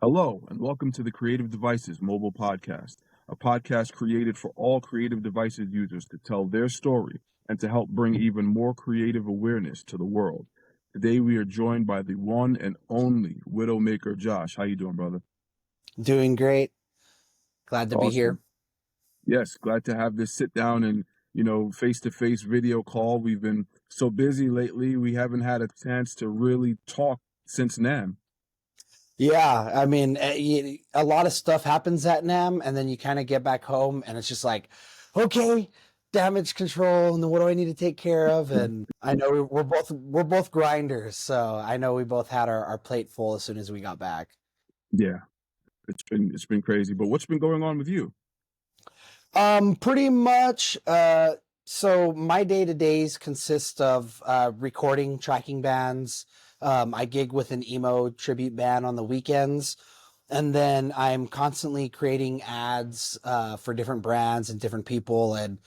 Hello, and welcome to the Creative Devices Mobile Podcast, a podcast created for all creative devices users to tell their story and to help bring even more creative awareness to the world. Today we are joined by the one and only Widowmaker, Josh. How you doing, brother? Doing great. Glad to be here. Awesome. Yes, glad to have this sit down and, face-to-face video call. We've been so busy lately, we haven't had a chance to really talk since NAMM. Yeah, I mean, a lot of stuff happens at NAMM, and then you kind of get back home, and it's just like, okay, damage control, and then what do I need to take care of? And I know we're both grinders, so I know we both had our plate full as soon as we got back. Yeah, it's been crazy. But what's been going on with you? Pretty much. So my day-to-days consist of recording tracking bands. I gig with an emo tribute band on the weekends, and then I'm constantly creating ads for different brands and different people. And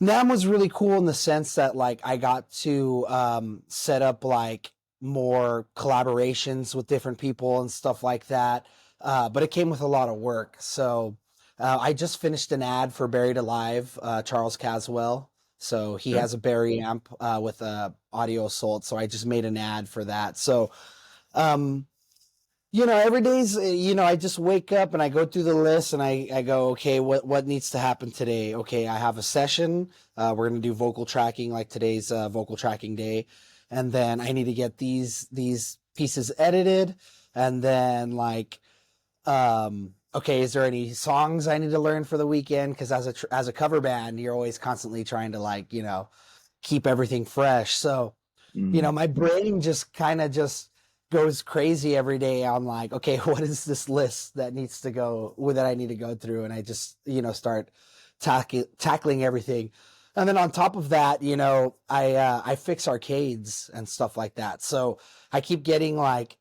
NAMM was really cool in the sense that like I got to set up like more collaborations with different people and stuff like that. But it came with a lot of work. So I just finished an ad for Buried Alive, Charles Caswell. So he Okay. has a Barry amp with audio assault. So I just made an ad for that. So, um, every day's, I just wake up and I go through the list and I go, okay, what needs to happen today? Okay, I have a session. We're going to do vocal tracking, like today's vocal tracking day. And then I need to get these pieces edited. And then okay, is there any songs I need to learn for the weekend? Because as a cover band, you're always constantly trying to keep everything fresh. So my brain just kind of just goes crazy every day. I'm like, okay, what is this list that I need to go through? And I just start tackling everything. And then on top of that, I fix arcades and stuff like that. So I keep getting like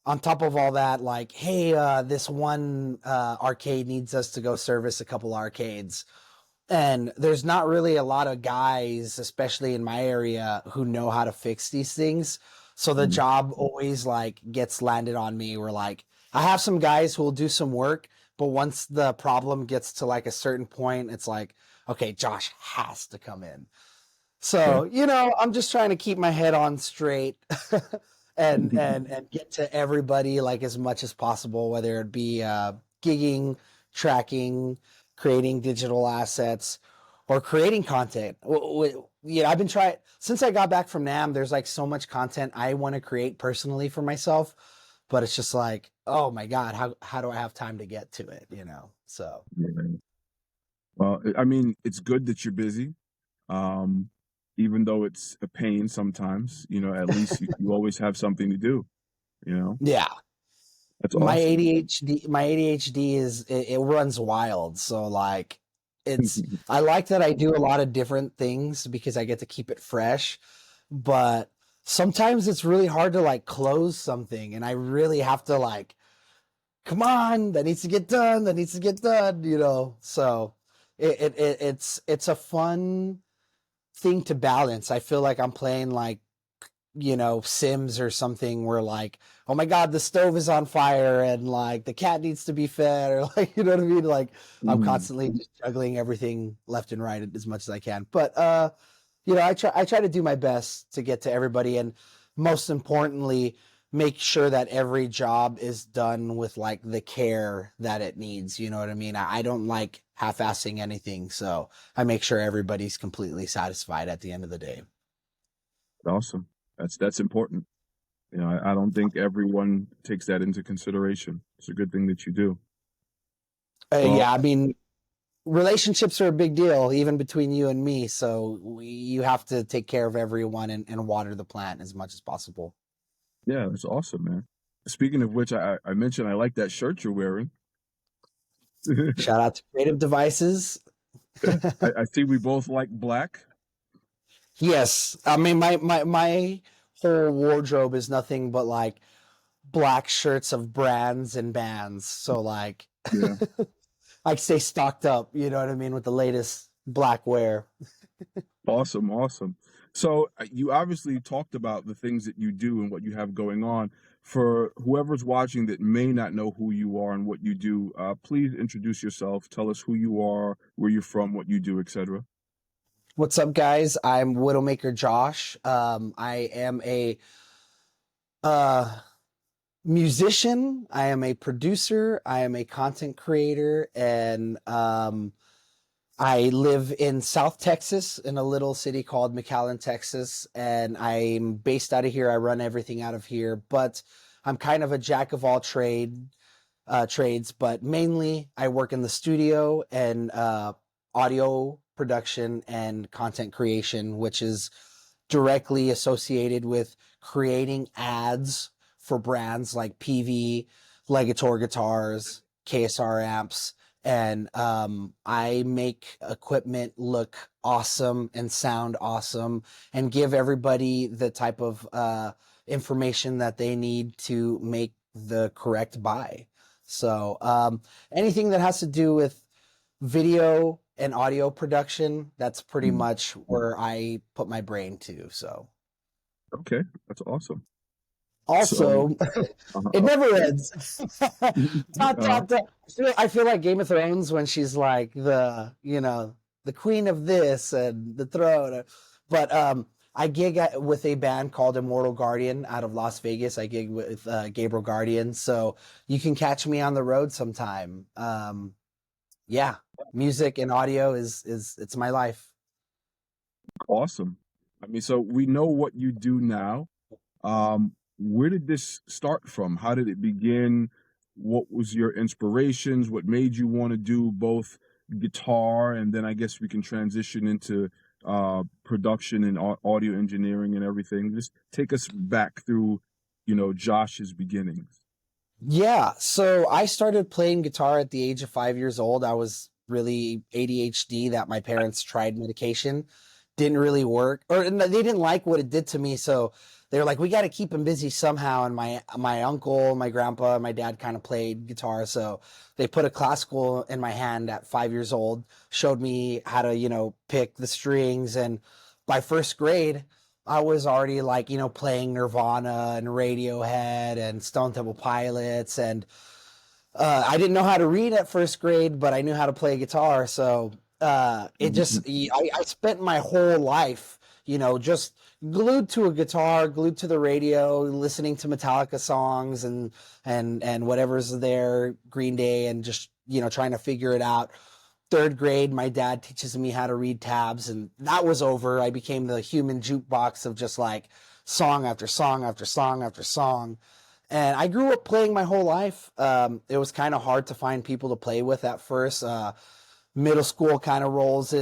on top of all that, like, hey, this one arcade needs us to go service a couple arcades. And there's not really a lot of guys, especially in my area, who know how to fix these things. So the job always like gets landed on me. Where like I have some guys who will do some work, but once the problem gets to like a certain point, it's like, okay, Josh has to come in. So, I'm just trying to keep my head on straight and get to everybody like as much as possible, whether it be gigging, tracking, creating digital assets, or creating content. I've been trying since I got back from NAMM. There's like so much content I want to create personally for myself, but it's just like, oh my God, how do I have time to get to it? So. Well, I mean, it's good that you're busy, even though it's a pain sometimes. At least you always have something to do. Yeah. That's My awesome. ADHD it runs wild. So like I like that I do a lot of different things because I get to keep it fresh, but sometimes it's really hard to like close something and I really have to like, come on, that needs to get done, that needs to get done. So it's a fun thing to balance. I feel like I'm playing like Sims or something where like, oh my God, the stove is on fire and like the cat needs to be fed or like, you know what I mean? Like I'm Mhm. constantly just juggling everything left and right as much as I can. But I try to do my best to get to everybody and most importantly, make sure that every job is done with like the care that it needs. You know what I mean? I don't like half-assing anything. So I make sure everybody's completely satisfied at the end of the day. Awesome. That's important. I don't think everyone takes that into consideration. It's a good thing that you do. Well, Yeah, I mean, relationships are a big deal, even between you and me. So you have to take care of everyone and water the plant as much as possible. yeah, that's awesome, man. Speaking of which, I mentioned I like that shirt you're wearing. Shout out to Creative Devices. I see we both like black. Yes, I mean my whole wardrobe is nothing but like black shirts of brands and bands. So like Yeah. I stay stocked up. You know what I mean with the latest black wear. Awesome. So you obviously talked about the things that you do and what you have going on. For whoever's watching that may not know who you are and what you do, please introduce yourself. Tell us who you are, where you're from, what you do, etc. What's up, guys? I'm Widowmaker Josh. I am a uh, musician. I am a producer. I am a content creator, and I live in South Texas in a little city called McAllen, Texas, and I'm based out of here. I run everything out of here, but I'm kind of a jack of all trades, but mainly I work in the studio and audio production and content creation, which is directly associated with creating ads for brands like PV, Legator guitars, KSR amps, and I make equipment look awesome and sound awesome and give everybody the type of information that they need to make the correct buy. So anything that has to do with video and audio production, that's pretty much where I put my brain to. So Okay, that's awesome. So, also, it never ends. Dot, uh, dot, dot. I feel like Game of Thrones when she's like the queen of this and the throne. But I gig with a band called Immortal Guardian out of Las Vegas. I gig with Gabriel Guardian, so you can catch me on the road sometime. Yeah, music and audio is it's my life. awesome. I mean, so we know what you do now. Where did this start from? How did it begin? What was your inspirations? What made you want to do both guitar, and then I guess we can transition into production and audio engineering and everything. Just take us back through, Josh's beginnings. Yeah, so I started playing guitar at the age of 5 years old. I was really ADHD that my parents tried medication, didn't really work, or they didn't like what it did to me. So they were like, "We got to keep him busy somehow." And my uncle, my grandpa, my dad kind of played guitar, so they put a classical in my hand at 5 years old, showed me how to pick the strings, and by first grade, I was already like, playing Nirvana and Radiohead and Stone Temple Pilots. And I didn't know how to read at first grade, but I knew how to play guitar. So I spent my whole life, just glued to a guitar, glued to the radio, listening to Metallica songs and whatever's there, Green Day, and just, trying to figure it out. Third grade, my dad teaches me how to read tabs, and that was over. I became the human jukebox of just like song after song after song after song. And I grew up playing my whole life. It was kind of hard to find people to play with at first. Middle school kind of rolls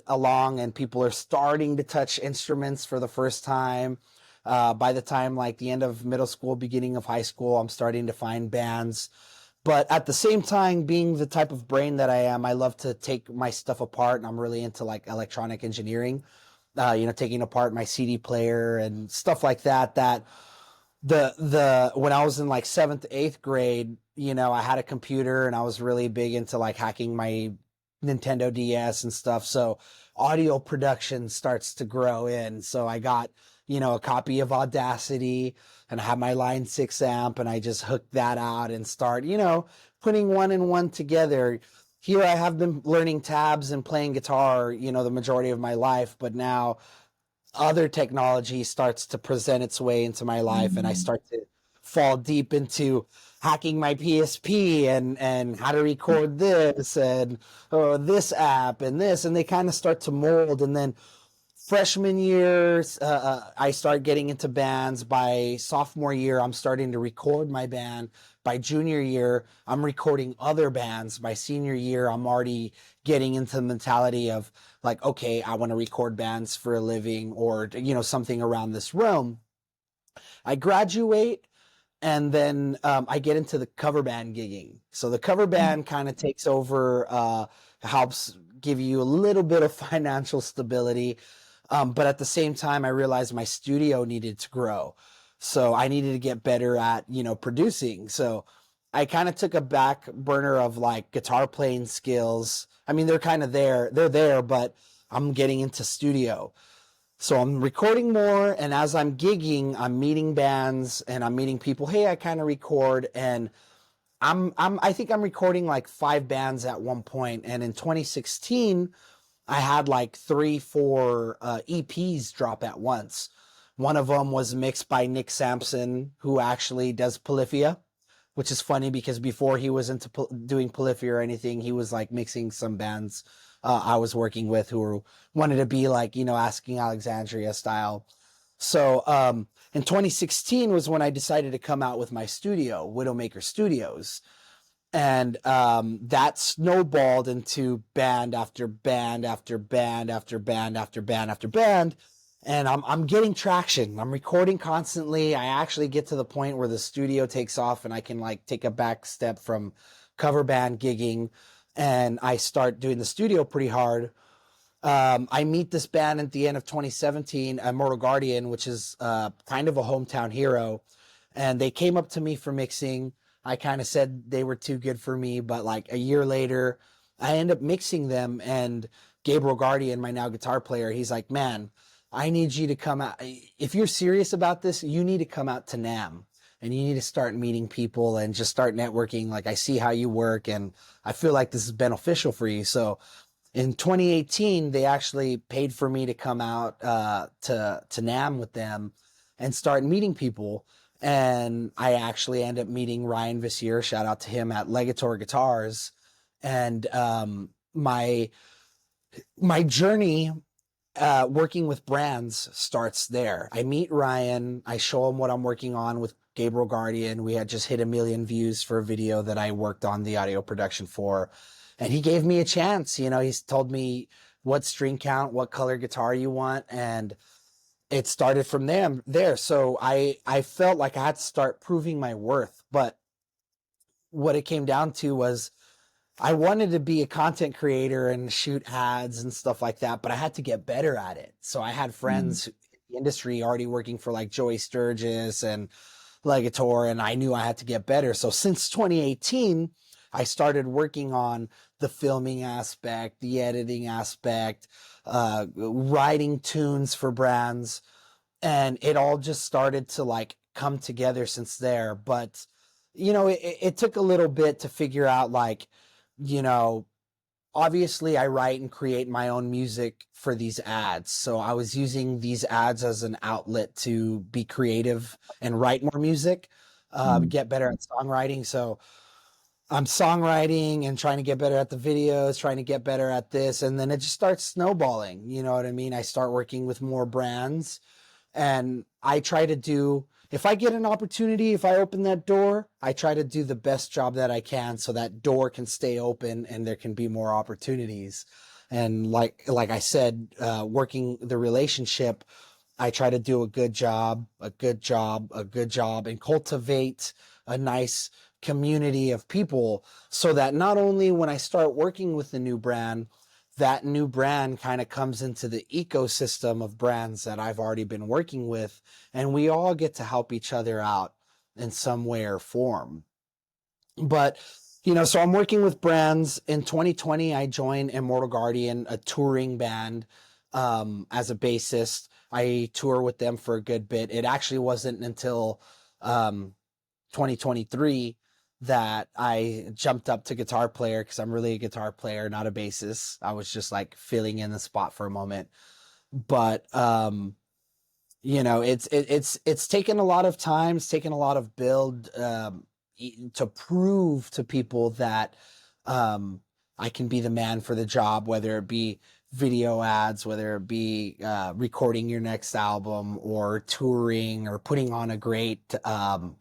along, and people are starting to touch instruments for the first time. By the time like the end of middle school, beginning of high school, I'm starting to find bands. But at the same time, being the type of brain that I am, I love to take my stuff apart, and I'm really into like electronic engineering, taking apart my CD player and stuff like that. That the when I was in like seventh, eighth grade, I had a computer and I was really big into like hacking my Nintendo DS and stuff. So audio production starts to grow in. So I got, a copy of Audacity, and I have my Line 6 amp, and I just hook that out and start, putting one and one together. Here I have been learning tabs and playing guitar, the majority of my life, but now other technology starts to present its way into my life, and I start to fall deep into hacking my PSP and how to record this and this app and this, and they kind of start to mold. And then freshman year, I start getting into bands. By sophomore year, I'm starting to record my band. By junior year, I'm recording other bands. By senior year, I'm already getting into the mentality of like, okay, I want to record bands for a living, or, something around this realm. I graduate, and then I get into the cover band gigging. So the cover band kind of takes over, helps give you a little bit of financial stability. But at the same time, I realized my studio needed to grow. So I needed to get better at, producing. So I kind of took a back burner of like guitar playing skills. I mean, they're kind of there, but I'm getting into studio. So I'm recording more, and as I'm gigging, I'm meeting bands and I'm meeting people. Hey, I kind of record, and I think I'm recording like 5 bands at one point. And in 2016, I had like 3, 4 EPs drop at once. One of them was mixed by Nick Sampson, who actually does Polyphia, which is funny because before he was into doing Polyphia or anything, he was like mixing some bands I was working with who were, wanted to be like, Asking Alexandria style. So in 2016 was when I decided to come out with my studio, Widowmaker Studios. And that snowballed into band after band after band after band after band after band. And I'm getting traction. I'm recording constantly. I actually get to the point where the studio takes off and I can like take a back step from cover band gigging, and I start doing the studio pretty hard. I meet this band at the end of 2017, Immortal Guardian, which is kind of a hometown hero. And they came up to me for mixing. I kind of said they were too good for me, but like a year later, I end up mixing them. And Gabriel Guardian, my now guitar player, he's like, man, I need you to come out. If you're serious about this, you need to come out to NAMM and you need to start meeting people and just start networking. Like, I see how you work and I feel like this is beneficial for you. So in 2018, they actually paid for me to come out to NAMM with them and start meeting people. And I actually ended up meeting Ryan Visier, shout out to him, at Legator Guitars. And my journey working with brands starts there. I meet Ryan, I show him what I'm working on with Gabriel Guardian. We had just hit 1 million views for a video that I worked on the audio production for. And he gave me a chance. He's told me what string count, what color guitar you want. And it started from there. So I felt like I had to start proving my worth. But what it came down to was I wanted to be a content creator and shoot ads and stuff like that, but I had to get better at it. So I had Mm. friends in the industry already working for like Joey Sturgis and Legator, and I knew I had to get better. So since 2018, I started working on the filming aspect, the editing aspect, writing tunes for brands, and it all just started to like come together since there. But it took a little bit to figure out, like, you know obviously I write and create my own music for these ads. So I was using these ads as an outlet to be creative and write more music, Mm. get better at songwriting. So I'm songwriting and trying to get better at the videos, trying to get better at this. And then it just starts snowballing. You know what I mean? I start working with more brands, and I try to do, if I get an opportunity, if I open that door, I try to do the best job that I can so that door can stay open and there can be more opportunities. And like I said, working the relationship, I try to do a good job, a good job, a good job, and cultivate a nice community of people so that not only when I start working with the new brand, that new brand kind of comes into the ecosystem of brands that I've already been working with, and we all get to help each other out in some way or form. But so I'm working with brands. In 2020, I joined Immortal Guardian, a touring band, as a bassist. I tour with them for a good bit. It actually wasn't until 2023 that I jumped up to guitar player, because I'm really a guitar player, not a bassist. I was just like filling in the spot for a moment. But it's taken a lot of time, it's taken a lot of build, to prove to people that I can be the man for the job, whether it be video ads, whether it be recording your next album or touring or putting on a great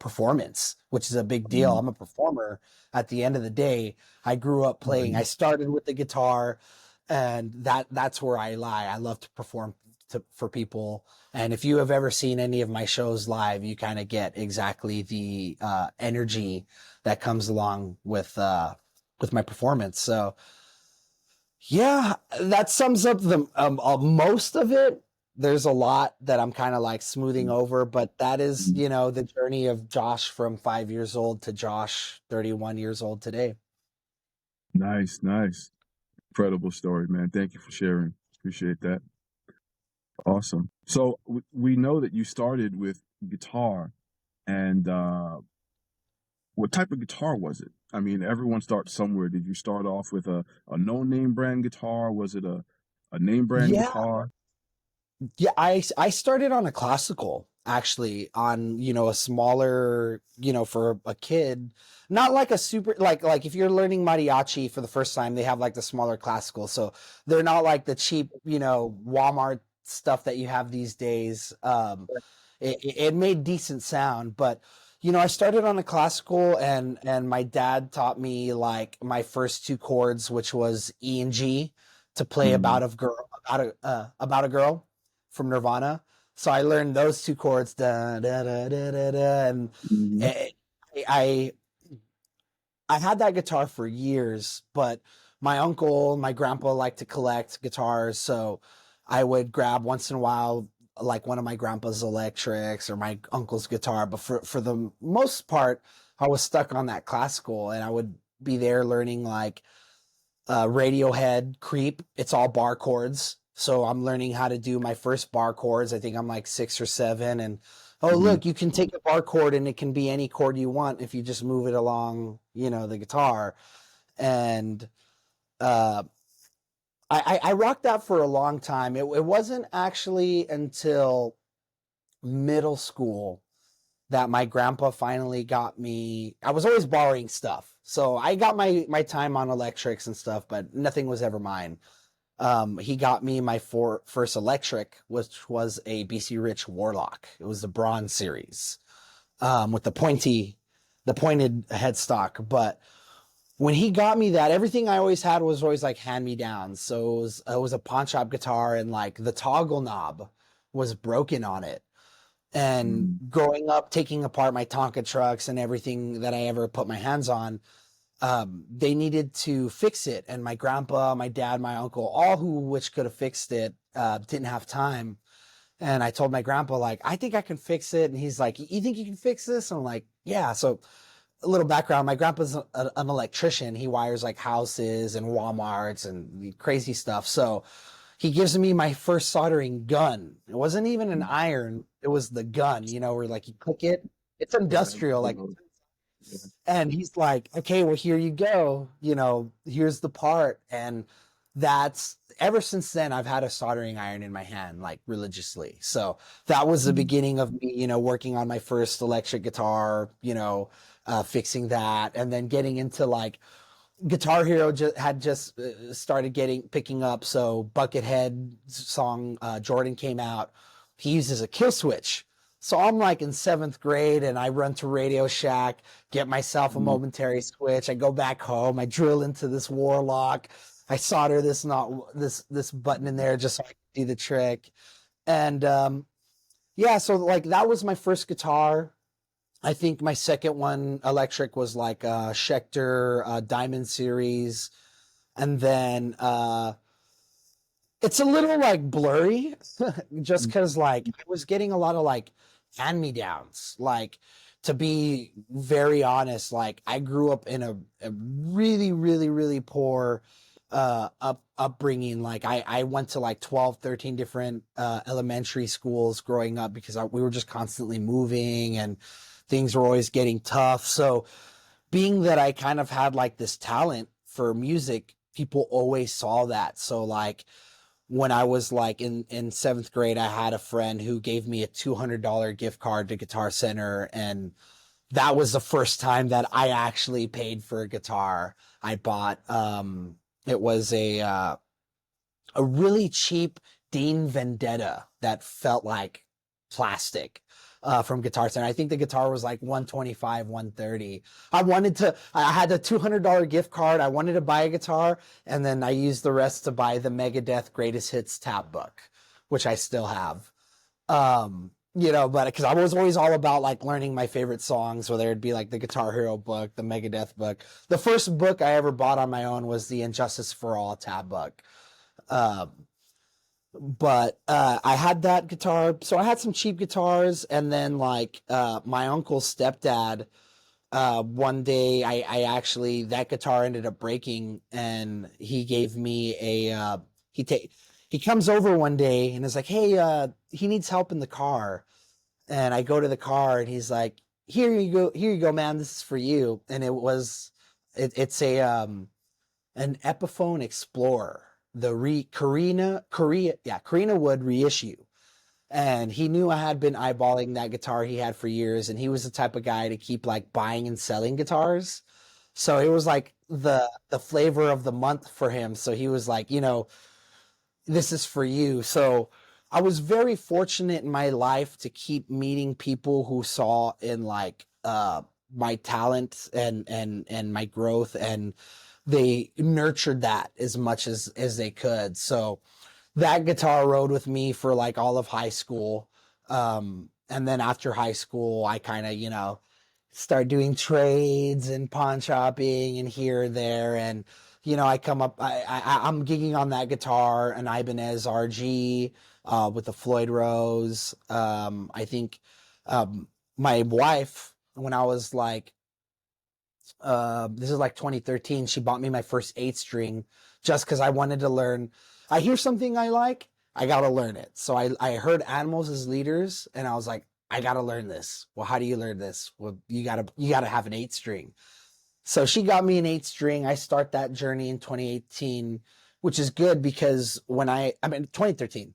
performance, which is a big deal. Mm. I'm a performer at the end of the day. I grew up playing. I started with the guitar, and that's where I lie. I love to perform for people. And if you have ever seen any of my shows live, you kind of get exactly the energy that comes along with my performance. So yeah, that sums up the most of it. There's a lot that I'm kind of like smoothing over, but that is, Mm. the journey of Josh from 5 years old to Josh 31 years old today. Nice, nice. Incredible story, man. Thank you for sharing. Appreciate that. Awesome. So we know that you started with guitar, and what type of guitar was it? I mean, everyone starts somewhere. Did you start off with a no-name brand guitar? Was it a name brand Yeah, guitar? yeah. I started on a classical, actually, on a smaller, for a kid, not like a super like if you're learning mariachi for the first time, they have like the smaller classical, so they're not like the cheap, Walmart stuff that you have these days. It made decent sound, but I started on a classical, and my dad taught me like my first two chords, which was E and G, to play Mm-hmm. about a girl from Nirvana. So I learned those two chords, da da da da da, da, and Mm-hmm. eh, I I had that guitar for years, but my uncle, my grandpa liked to collect guitars, so I would grab once in a while like one of my grandpa's electrics or my uncle's guitar, but for the most part, I was stuck on that classical, and I would be there learning like Radiohead, Creep. It's all bar chords. So I'm learning how to do my first bar chords. I think I'm like 6 or 7. And oh, Mm-hmm. look, you can take a bar chord and it can be any chord you want if you just move it along, the guitar. And uh, I rocked that for a long time. It wasn't actually until middle school that my grandpa finally got me. I was always borrowing stuff. So I got my time on electrics and stuff, but nothing was ever mine. He got me my first electric, which was a BC Rich Warlock. It was the Bronze series, with the pointed headstock. But when he got me that, everything I always had was always like hand me downs. So it was a pawn shop guitar, and like the toggle knob was broken on it. And Mm-hmm. growing up, taking apart my Tonka trucks and everything that I ever put my hands on, they needed to fix it. And my grandpa, my dad, my uncle, all who which could have fixed it, didn't have time. And I told my grandpa, like, I think I can fix it. And he's like, you think you can fix this? And I'm like, yeah. So a little background, my grandpa's an electrician. He wires like houses and Walmarts and crazy stuff. So he gives me my first soldering gun. It wasn't even an iron. It was the gun, where like you click it. It's Yeah, I industrial. remember Like, those. Yeah. and he's like, okay, well, here you go. Here's the part. And that's ever since then, I've had a soldering iron in my hand, like religiously. So that was the Mm-hmm. beginning of me, working on my first electric guitar, fixing that, and then getting into like Guitar Hero had just started picking up. So Buckethead song, Jordan came out. He uses a kill switch. So I'm like in 7th grade, and I run to Radio Shack, get myself a momentary switch. I go back home. I drill into this Warlock. I solder this button in there just so I can do the trick. And yeah, so like that was my first guitar. I think my second one, electric, was like a Schecter Diamond series, and then it's a little like blurry, just because like I was getting a lot of like hand me downs. Like, to be very honest, like I grew up in a really, really, really poor upbringing. Like I went to like 12, 13 different elementary schools growing up, because we were just constantly moving, and things were always getting tough. So being that I kind of had like this talent for music, people always saw that. So like when I was like in 7th grade, I had a friend who gave me a $200 gift card to Guitar Center, and that was the first time that I actually paid for a guitar. I bought it was a really cheap Dean Vendetta that felt like plastic, from Guitar Center. I think the guitar was like 125, 130. I had a $200 gift card. I wanted to buy a guitar, and then I used the rest to buy the Megadeth Greatest Hits tab book, which I still have. But because I was always all about like learning my favorite songs, whether it be like the Guitar Hero book, the Megadeth book. The first book I ever bought on my own was the Injustice for All tab book. Um, but I had that guitar. So I had some cheap guitars, and then like my uncle's stepdad, one day I actually, that guitar ended up breaking, and he gave me a he take he comes over one day and is like, hey, he needs help in the car. And I go to the car and he's like, here you go, man. This is for you. And it's an Epiphone Explorer, the Karina Wood reissue. And he knew I had been eyeballing that guitar he had for years, and he was the type of guy to keep like buying and selling guitars. So it was like the flavor of the month for him. So he was like, this is for you. So I was very fortunate in my life to keep meeting people who saw in like my talent and my growth, and they nurtured that as much as they could. So that guitar rode with me for like all of high school. And then after high school, I kind of, start doing trades and pawn shopping and here and there. And, I'm gigging on that guitar, an Ibanez RG, with the Floyd Rose. I think, my wife, when I was like, this is like 2013, she bought me my first 8-string just because I wanted to learn. I hear something I like, I gotta learn it. So I heard Animals as Leaders, and I was like, I gotta learn this. Well, how do you learn this? Well, you gotta have an 8-string. So she got me an 8-string. I start that journey in 2018, which is good because 2013.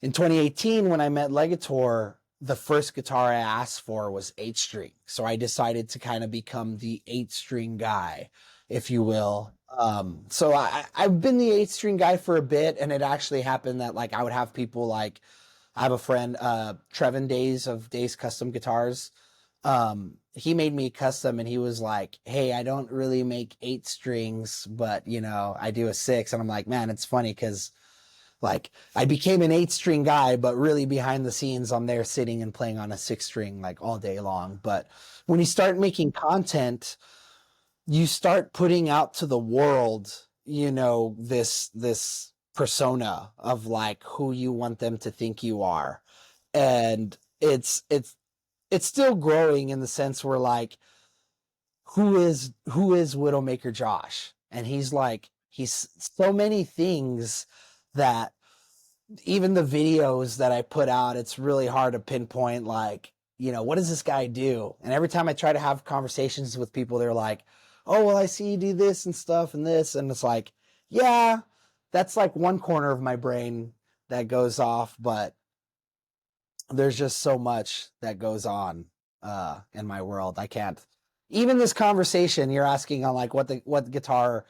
In 2018, when I met Legator, the first guitar I asked for was 8-string. So I decided to kind of become the 8-string guy, if you will. So I've been the 8-string guy for a bit, and it actually happened that like I would have people like, I have a friend, Trevin Days of Days Custom Guitars. He made me custom, and he was like, hey, I don't really make 8-strings, but I do a 6. And I'm like, man, it's funny because like I became an 8-string guy, but really behind the scenes, I'm there sitting and playing on a 6-string like all day long. But when you start making content, you start putting out to the world, this persona of like who you want them to think you are. And it's still growing in the sense where like, who is Widowmaker Josh? And he's so many things that even the videos that I put out, it's really hard to pinpoint like, what does this guy do? And every time I try to have conversations with people, they're like, oh, well, I see you do this and stuff and this. And it's like, yeah, that's like one corner of my brain that goes off, but there's just so much that goes on in my world. I can't. Even this conversation, you're asking on like what guitar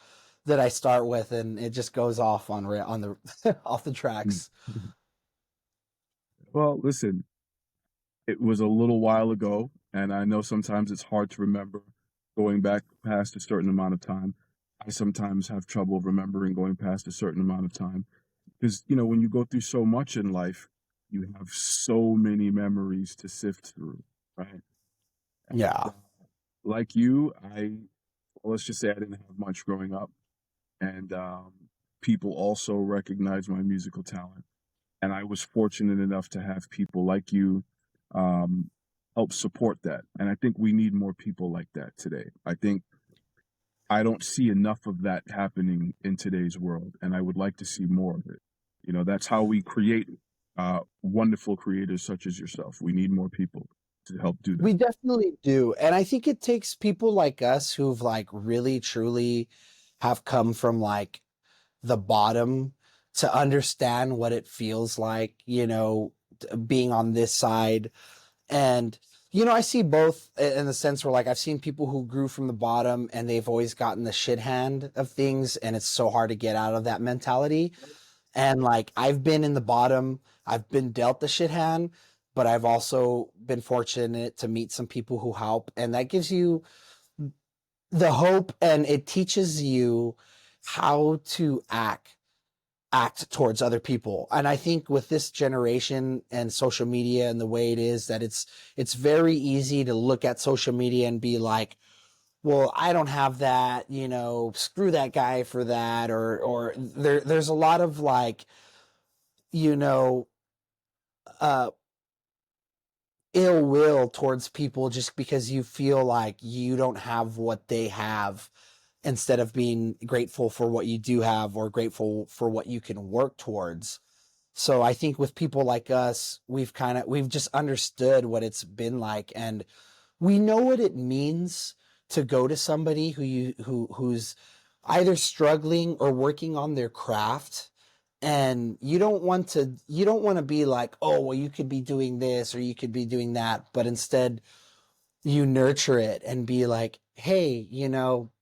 that I start with, and it just goes off on the off the tracks. Well, listen, it was a little while ago, and I know sometimes it's hard to remember going back past a certain amount of time. I sometimes have trouble remembering going past a certain amount of time because, when you go through so much in life, you have so many memories to sift through, right? Yeah. Like you, let's just say I didn't have much growing up, and people also recognize my musical talent. And I was fortunate enough to have people like you um, help support that. And I think we need more people like that today. I don't see enough of that happening in today's world, and I would like to see more of it. That's how we create wonderful creators such as yourself. We need more people to help do that. We definitely do. And I think it takes people like us who've like really truly have come from like the bottom to understand what it feels like, being on this side. And, I see both in the sense where like I've seen people who grew from the bottom and they've always gotten the shit hand of things, and it's so hard to get out of that mentality. And like I've been in the bottom, I've been dealt the shit hand, but I've also been fortunate to meet some people who help, and that gives you the hope, and it teaches you how to act towards other people. And I think with this generation and social media and the way it is, that it's very easy to look at social media and be like, well, I don't have that, screw that guy for that, or there's a lot of like, you know, uh ill will towards people just because you feel like you don't have what they have. instead of being grateful for what you do have or grateful for what you can work towards. So I think with people like us, we've just understood what it's been like, and we know what it means to go to somebody who's either struggling or working on their craft, and you don't want to be like, oh well, you could be doing this or you could be doing that, but instead you nurture it and be like, hey,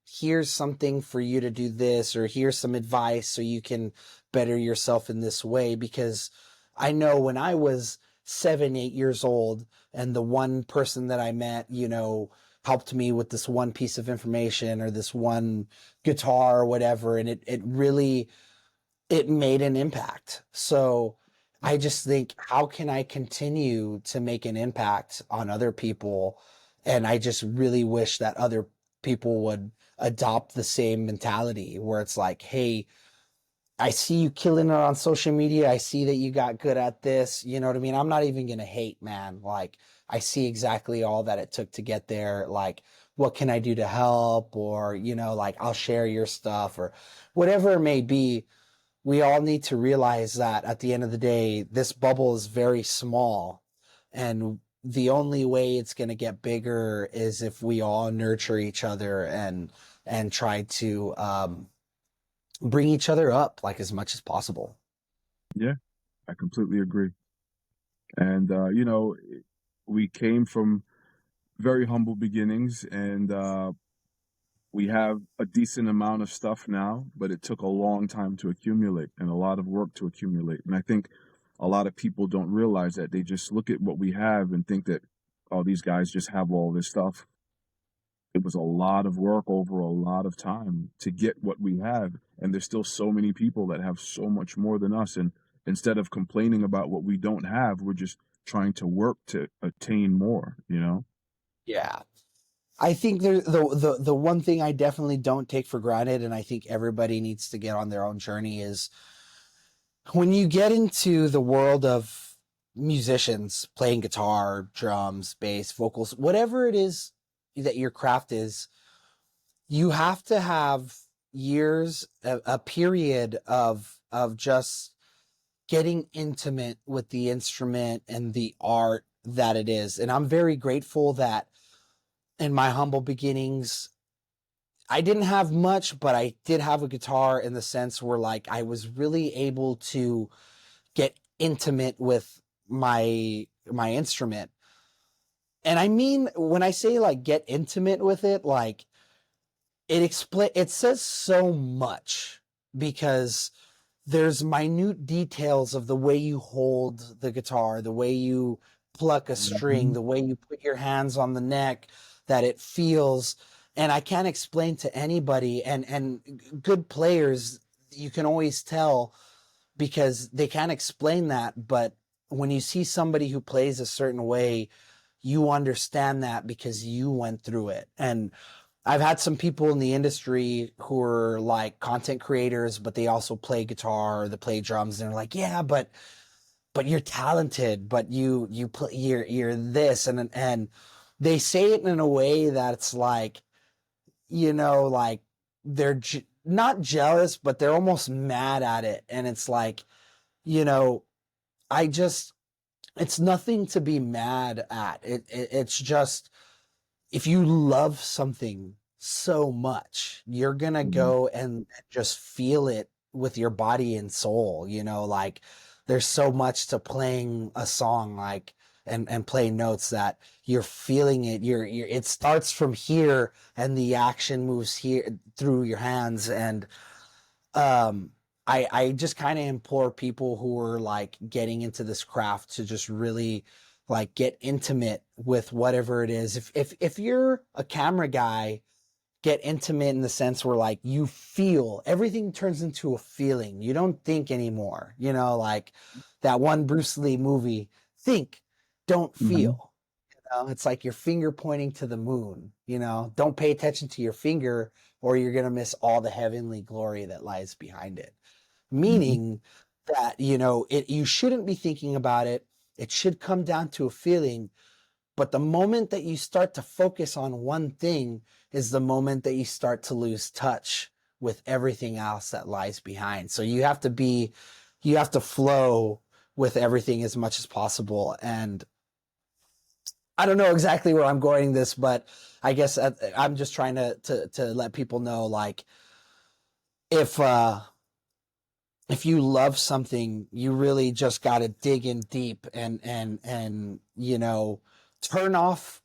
here's something for you to do this, or here's some advice so you can better yourself in this way. Because I know when I was 7, 8 years old, and the one person that I met, helped me with this one piece of information or this one guitar or whatever, and it really, it made an impact. So I just think, how can I continue to make an impact on other people? And I just really wish that other people would adopt the same mentality, where it's like, hey, I see you killing it on social media. I see that you got good at this. You know what I mean? I'm not even going to hate, man. Like, I see exactly all that it took to get there. Like, what can I do to help? Or, like, I'll share your stuff or whatever it may be. We all need to realize that at the end of the day, this bubble is very small, and the only way it's going to get bigger is if we all nurture each other and try to bring each other up like as much as possible. Yeah, I completely agree. And, we came from very humble beginnings, and we have a decent amount of stuff now, but it took a long time to accumulate and a lot of work to accumulate. And I think a lot of people don't realize that. They just look at what we have and think that, oh, these guys just have all this stuff. It was a lot of work over a lot of time to get what we have. And there's still so many people that have so much more than us. And instead of complaining about what we don't have, we're just trying to work to attain more, Yeah. I think the one thing I definitely don't take for granted, and I think everybody needs to get on their own journey, is when you get into the world of musicians playing guitar, drums, bass, vocals, whatever it is that your craft is, you have to have years, a period of just getting intimate with the instrument and the art that it is. And I'm very grateful that in my humble beginnings, I didn't have much, but I did have a guitar, in the sense where like I was really able to get intimate with my instrument. And I mean, when I say like get intimate with it, like it says so much, because there's minute details of the way you hold the guitar, the way you pluck a string, the way you put your hands on the neck, that it feels. And I can't explain to anybody, and good players, you can always tell, because they can't explain that. But when you see somebody who plays a certain way, you understand that because you went through it. And I've had some people in the industry who are like content creators, but they also play guitar or they play drums, and they're like, yeah, but you're talented, but you play, you're this, and they say it in a way that it's like, like they're not jealous, but they're almost mad at it. And it's like, you know, I just, it's nothing to be mad at. It's just, if you love something so much, you're gonna go and just feel it with your body and soul. Like there's so much to playing a song, like, and playing notes, that you're feeling it. It starts from here, and the action moves here through your hands. And I just kind of implore people who are like getting into this craft to just really like get intimate with whatever it is. If you're a camera guy, get intimate in the sense where like you feel everything, turns into a feeling. You don't think anymore. Like that one Bruce Lee movie, think, don't feel. It's like your finger pointing to the moon. Don't pay attention to your finger, or you're gonna miss all the heavenly glory that lies behind it. Meaning that you shouldn't be thinking about it. It should come down to a feeling. But the moment that you start to focus on one thing is the moment that you start to lose touch with everything else that lies behind. So you have to flow with everything as much as possible. And I don't know exactly where I'm going this, but I guess I'm just trying to let people know, like, if you love something, you really just got to dig in deep and turn off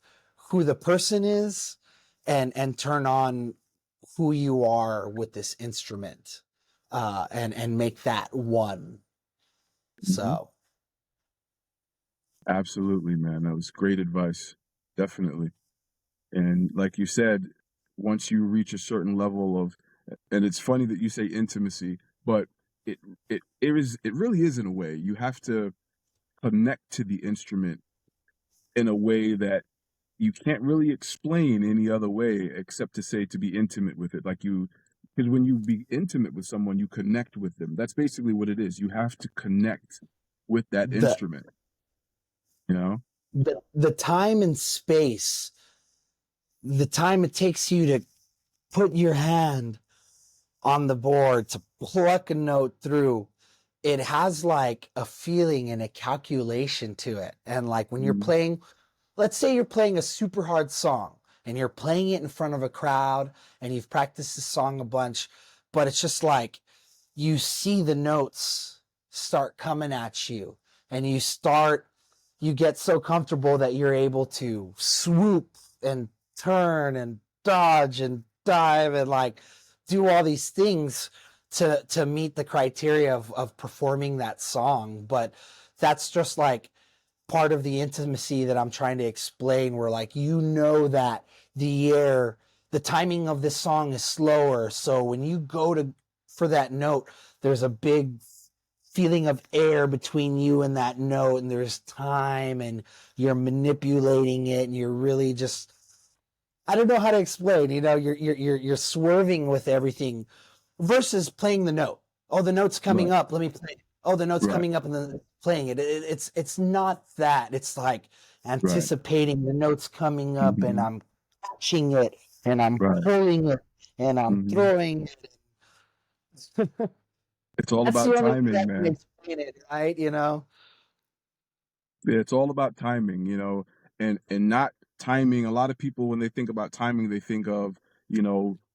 who the person is and turn on who you are with this instrument, and make that one. So Absolutely, man. That was great advice. Definitely. And like you said, once you reach a certain level of, and it's funny that you say intimacy, but it it really is in a way. You have to connect to the instrument in a way that you can't really explain any other way except to say to be intimate with it. Because when you be intimate with someone, you connect with them. That's basically what it is. You have to connect with that the instrument, you know? the time and space, the time it takes you to put your hand on the board to pluck a note through, it has like a feeling and a calculation to it. And like when you're Mhm. playing, let's say you're playing a super hard song and you're playing it in front of a crowd and you've practiced the song a bunch, but it's just like you see the notes start coming at you and you get so comfortable that you're able to swoop and turn and dodge and dive and like do all these things to meet the criteria of performing that song. But that's just like part of the intimacy that I'm trying to explain, where like that the timing of this song is slower, so when you go to for that note, there's a big feeling of air between you and that note, and there's time, and you're manipulating it, and you're really just, I don't know how to explain, you're swerving with everything versus playing the note. Oh, the note's coming Right, up, let me play it. Oh, the note's right, coming up and then playing it. It's not that. It's like right. anticipating the notes coming up and Hmm. I'm catching it and I'm Right. pulling it and I'm Hmm. throwing it. It's all That's the about only way timing, I can man. explain it, right? Yeah, it's all about timing, and not timing. A lot of people, when they think about timing, they think of,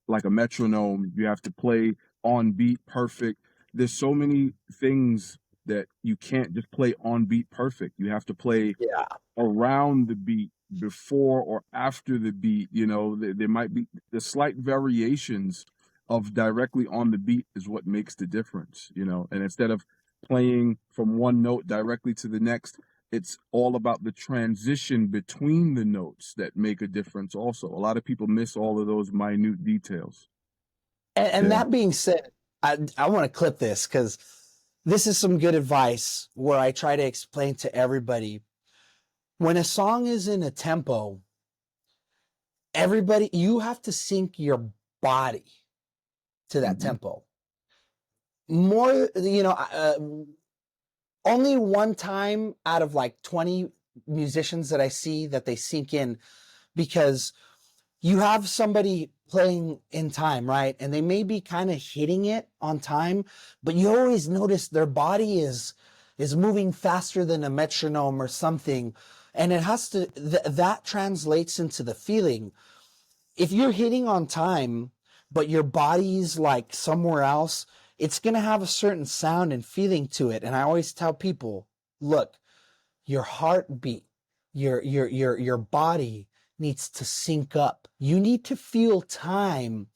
like a metronome. You have to play on beat perfect. There's so many things that you can't just play on beat perfect. You have to play Yeah. around the beat, before or after the beat. There might be the slight variations of directly on the beat is what makes the difference. And instead of playing from one note directly to the next, it's all about the transition between the notes that make a difference also. A lot of people miss all of those minute details. And Yeah. that being said, I want to clip this because this is some good advice where I try to explain to everybody, when a song is in a tempo, everybody, you have to sync your body to that Hmm. tempo. More, only one time out of like 20 musicians that I see that they sync in, because you have somebody playing in time, right? And they may be kind of hitting it on time, but you always notice their body is moving faster than a metronome or something. And it has to, that translates into the feeling. If you're hitting on time, but your body's like somewhere else, it's going to have a certain sound and feeling to it. And I always tell people, look, your heartbeat, your body needs to sync up. You need to feel time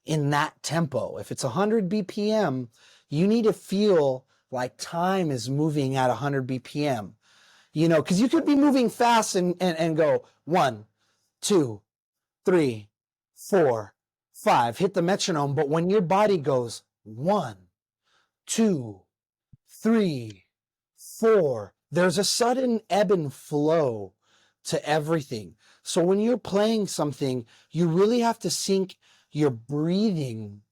in that tempo. If it's 100 BPM, you need to feel like time is moving at 100 BPM. Because you could be moving fast and go 1, 2, 3, 4, 5, hit the metronome. But when your body goes 1, 2, 3, 4, there's a sudden ebb and flow to everything. So when you're playing something, you really have to sync your breathing,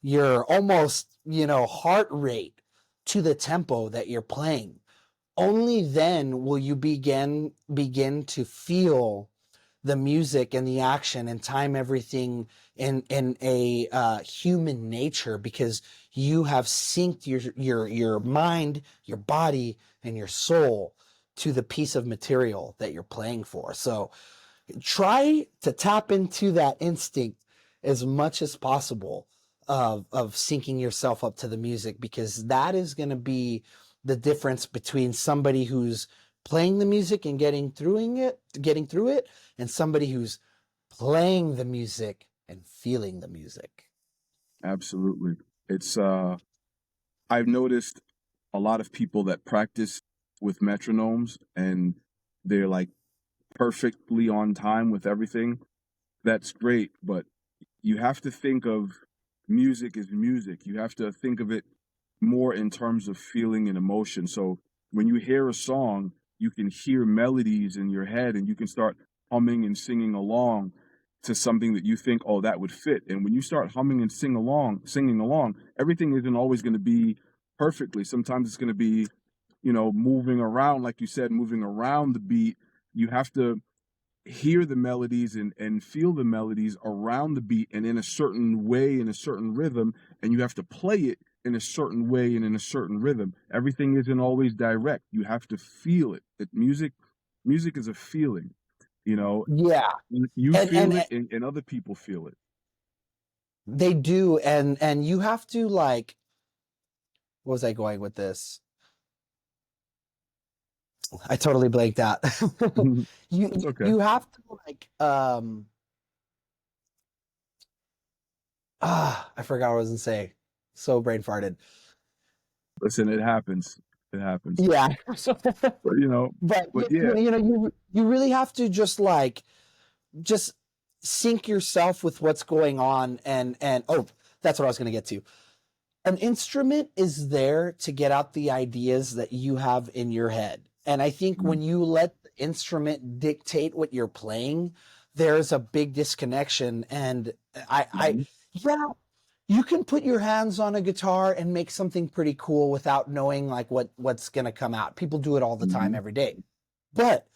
your almost, heart rate to the tempo that you're playing. only then will you begin to feel the music and the action and time everything in a human nature, because you have synced your mind, your body, and your soul to the piece of material that you're playing for. So try to tap into that instinct as much as possible of syncing yourself up to the music, because that is going to be the difference between somebody who's playing the music and getting through it, and somebody who's playing the music and feeling the music. Absolutely. It's I've noticed a lot of people that practice with metronomes and they're like perfectly on time with everything. That's great, but you have to think of music as music. You have to think of it more in terms of feeling and emotion. So when you hear a song, you can hear melodies in your head and you can start humming and singing along to something that you think, oh, that would fit. And when you start humming and singing along, everything isn't always going to be perfectly. Sometimes it's going to be, moving around, like you said, moving around the beat. You have to hear the melodies and feel the melodies around the beat and in a certain way, in a certain rhythm, and you have to play it in a certain way and in a certain rhythm. Everything isn't always direct. You have to feel it. Music is a feeling, Yeah. you feel And it and other people feel it. they do. And you have to, like, what was I going with this? I totally blanked out. It's okay. You have to, like, I forgot what I was gonna say. So brain farted. Listen, it happens. It happens. Yeah. But But yeah. you really have to just sync yourself with what's going on, and oh, that's what I was gonna get to. An instrument is there to get out the ideas that you have in your head. And I think when you let the instrument dictate what you're playing, there's a big disconnection. And yeah, you can put your hands on a guitar and make something pretty cool without knowing like what's going to come out. People do it all the time, every day. But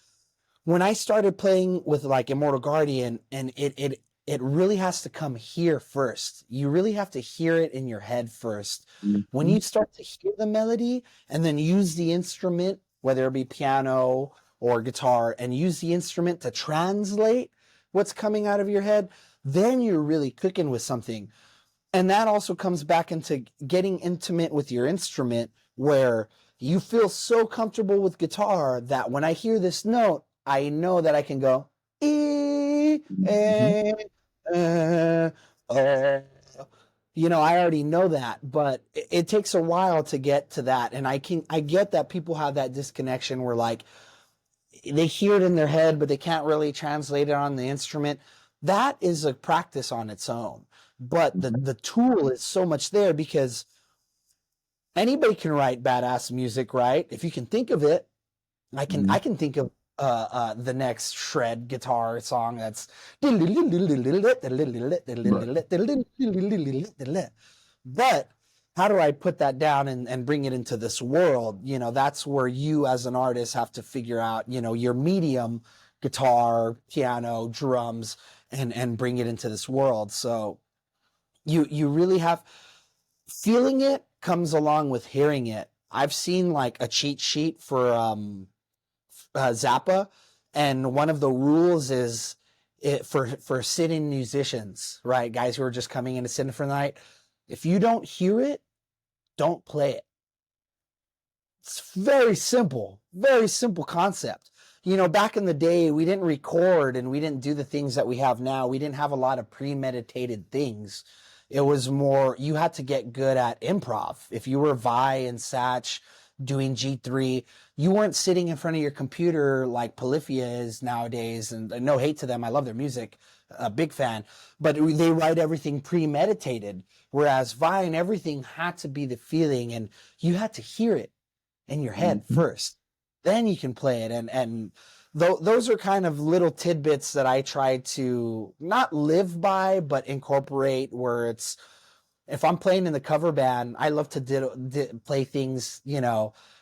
when I started playing with like Immortal Guardian, and it really has to come here first. You really have to hear it in your head first. When you start to hear the melody and then use the instrument, whether it be piano or guitar, and use the instrument to translate what's coming out of your head, then you're really cooking with something. And that also comes back into getting intimate with your instrument, where you feel so comfortable with guitar that when I hear this note, I know that I can go, I already know that, but it takes a while to get to that. And I get that people have that disconnection where like they hear it in their head, but they can't really translate it on the instrument. That is a practice on its own. But the tool is so much there, because anybody can write badass music, right? If you can think of it, I can think of the next shred guitar song that's but how do I put that down and bring it into this world? That's where you as an artist have to figure out, your medium, guitar, piano, drums, and bring it into this world. So you really have, feeling it comes along with hearing it. I've seen like a cheat sheet for Zappa, and one of the rules is for sitting musicians, right? Guys who are just coming in to sit in for the night. If you don't hear it, don't play it. It's very simple concept. Back in the day, we didn't record and we didn't do the things that we have now. We didn't have a lot of premeditated things. It was more, you had to get good at improv. If you were Vi and Satch doing G3, you weren't sitting in front of your computer like Polyphia is nowadays. And no hate to them, I love their music, a big fan. But they write everything premeditated, whereas Vi and everything had to be the feeling, and you had to hear it in your head first. Then you can play it. And those are kind of little tidbits that I try to not live by, but incorporate, where if I'm playing in the cover band, I love to play things,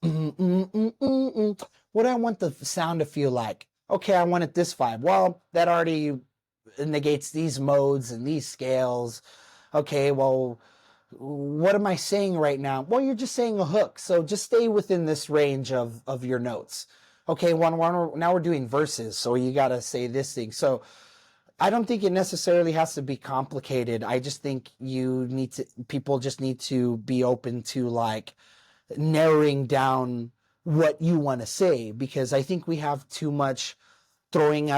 What do I want the sound to feel like? Okay, I want it this vibe. Well, that already negates these modes and these scales. Okay, well, what am I saying right now? Well, you're just saying a hook. So just stay within this range of your notes. Okay, now we're doing verses. So you got to say this thing. So I don't think it necessarily has to be complicated. I just think people just need to be open to like narrowing down what you want to say, because I think we have too much throwing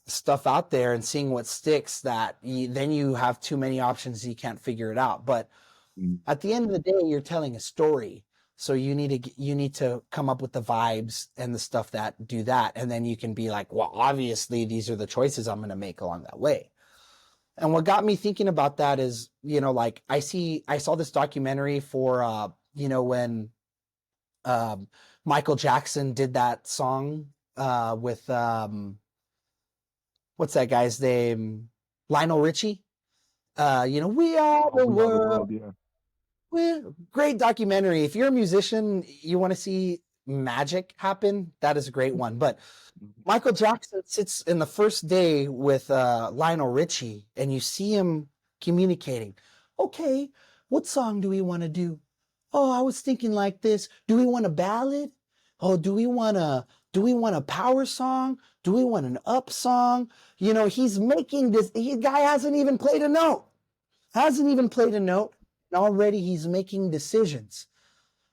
stuff out there and seeing what sticks, that then you have too many options, you can't figure it out. But Mm. at the end of the day, you're telling a story, so you need to come up with the vibes and the stuff that do that, and then you can be like, well, obviously these are the choices I'm going to make along that way. And what got me thinking about that is, like I saw this documentary for when um Michael Jackson did that song with what's that guy's name? Lionel Richie. We are Oh, the we are the world. world. Yeah. Great documentary. If you're a musician, you want to see magic happen, that is a great one. But Mhm. Michael Jackson sits in the first day with Lionel Richie, and you see him communicating. Okay, what song do we want to do? Oh, I was thinking like this. Do we want a ballad? Oh, do we want a power song? Do we want an up song? He's making this. Guy hasn't even played a note. Hasn't even played a note, and already he's making decisions.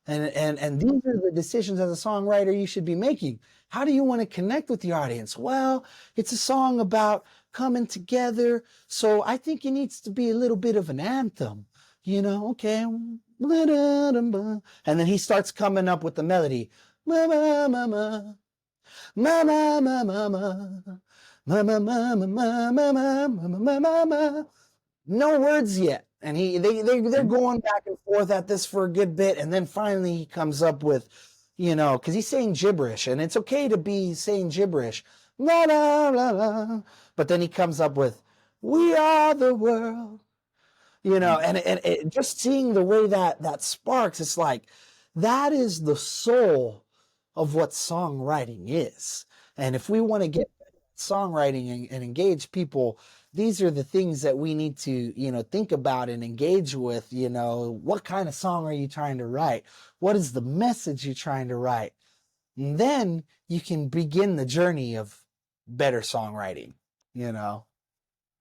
And these are the decisions as a songwriter you should be making. How do you want to connect with the audience? Well, it's a song about coming together, so I think it needs to be a little bit of an anthem. Okay. And then he starts coming up with the melody. Ma ma ma ma ma ma ma ma ma ma ma ma ma ma ma ma ma ma ma. No words yet. And they're Mhm. going back and forth at this for a good bit, and then finally he comes up with, because he's saying gibberish, and it's okay to be saying gibberish, la la la la. But then he comes up with, "We are the world," Mhm. and just seeing the way that sparks, it's like that is the soul of what songwriting is. And if we want to get songwriting and engage people, these are the things that we need to think about and engage with. What kind of song are you trying to write? What is the message you're trying to write? And then you can begin the journey of better songwriting you know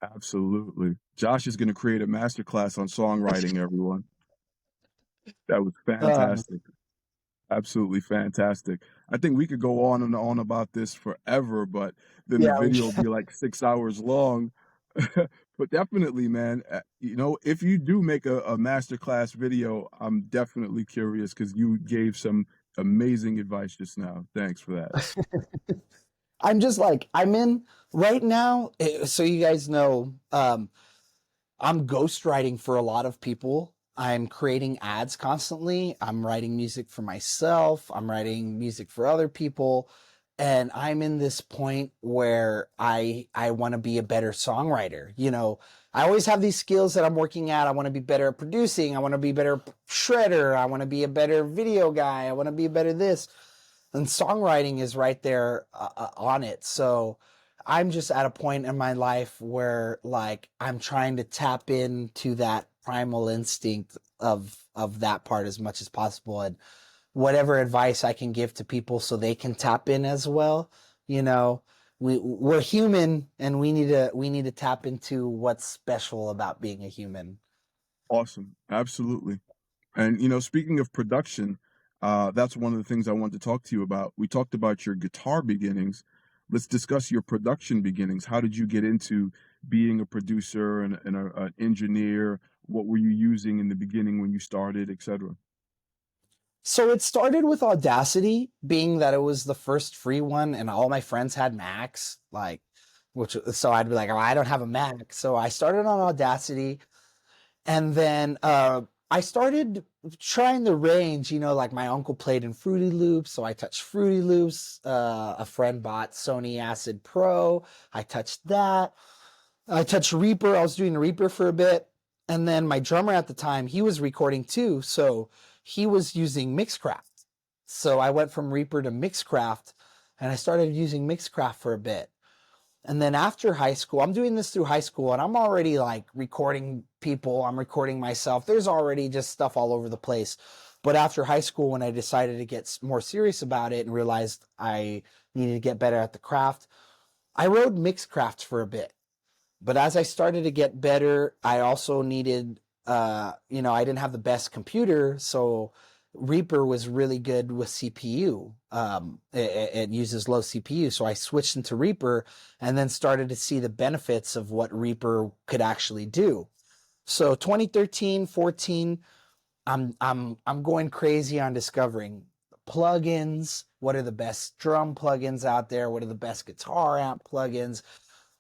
Absolutely. Josh is going to create a masterclass on songwriting, everyone. That was uh, fantastic. Absolutely fantastic. I think we could go on and on about this forever, but then the yeah, video will be like 6 hours long. But definitely, man, if you do make a masterclass video, I'm definitely curious because you gave some amazing advice just now. Thanks for that. I'm just like, I'm in right now, so you guys know, I'm ghostwriting for a lot of people. I'm creating ads constantly. I'm writing music for myself. I'm writing music for other people. And I'm in this point where I want to be a better songwriter. I always have these skills that I'm working at. I want to be better at producing. I want to be better shredder. I want to be a better video guy. I want to be better this. And songwriting is right there on it. So I'm just at a point in my life where like I'm trying to tap into that primal instinct of that part as much as possible, and whatever advice I can give to people so they can tap in as well. You know, we're human, and we need to tap into what's special about being a human. Awesome. Absolutely. And speaking of production, that's one of the things I wanted to talk to you about. We talked about your guitar beginnings. Let's discuss your production beginnings. How did you get into being a producer and an engineer? What were you using in the beginning when you started, etc.? So it started with Audacity, being that it was the first free one, and all my friends had Macs, so I'd be like, oh, I don't have a Mac. So I started on Audacity, and then I started trying the range. Like my uncle played in Fruity Loops, so I touched Fruity Loops. A friend bought Sony Acid Pro. I touched that. I touched Reaper. I was doing Reaper for a bit. And then my drummer at the time, he was recording too. So he was using Mixcraft. So I went from Reaper to Mixcraft, and I started using Mixcraft for a bit. And then after high school, I'm doing this through high school, and I'm already like recording people, I'm recording myself. There's already just stuff all over the place. But after high school, when I decided to get more serious about it and realized I needed to get better at the craft, I rode Mixcraft for a bit. But as I started to get better, I also needed, I didn't have the best computer, so Reaper was really good with CPU. It uses low CPU, so I switched into Reaper and then started to see the benefits of what Reaper could actually do. So 2013, 14, I'm going crazy on discovering plugins. What are the best drum plugins out there? What are the best guitar amp plugins?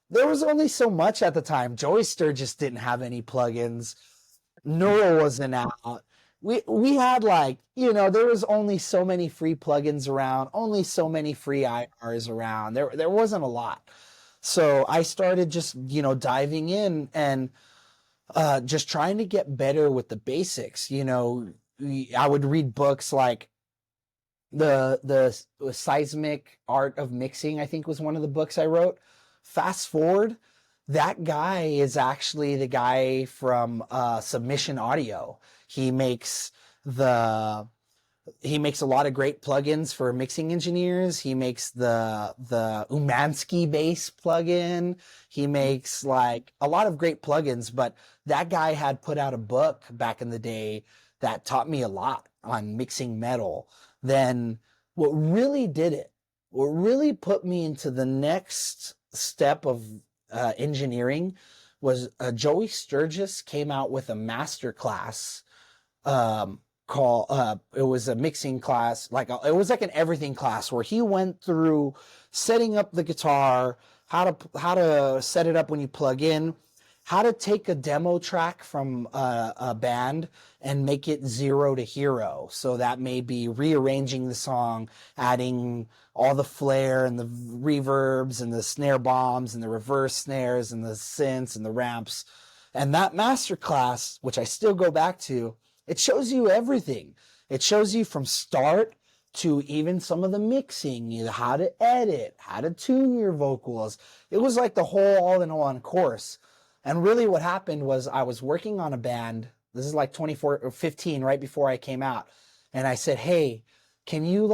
There was only so much at the time. Joey Sturgis didn't have any plugins. Neural wasn't out. We had there was only so many free plugins around, only so many free IRs around. There wasn't a lot. So I started just, diving in and just trying to get better with the basics. I would read books like the Seismic Art of Mixing, I think was one of the books I wrote. Fast forward, that guy is actually the guy from Submission Audio. He makes a lot of great plugins for mixing engineers. He makes the Umansky bass plugin. He makes like a lot of great plugins, but that guy had put out a book back in the day that taught me a lot on mixing metal. Then what really put me into the next step of engineering was Joey Sturgis came out with a master class it was a mixing class, it was like an everything class where he went through setting up the guitar, how to set it up when you plug in, how to take a demo track from a band and make it 0 to hero. So that may be rearranging the song, adding all the flair and the reverbs and the snare bombs and the reverse snares and the synths and the ramps. And that master class, which I still go back to, it shows you everything. It shows you from start to even some of the mixing, how to edit, how to tune your vocals. It was like the whole all-in-one course. And really what happened was I was working on a band. This is like 24 or 15, right before I came out. And I said, hey, can you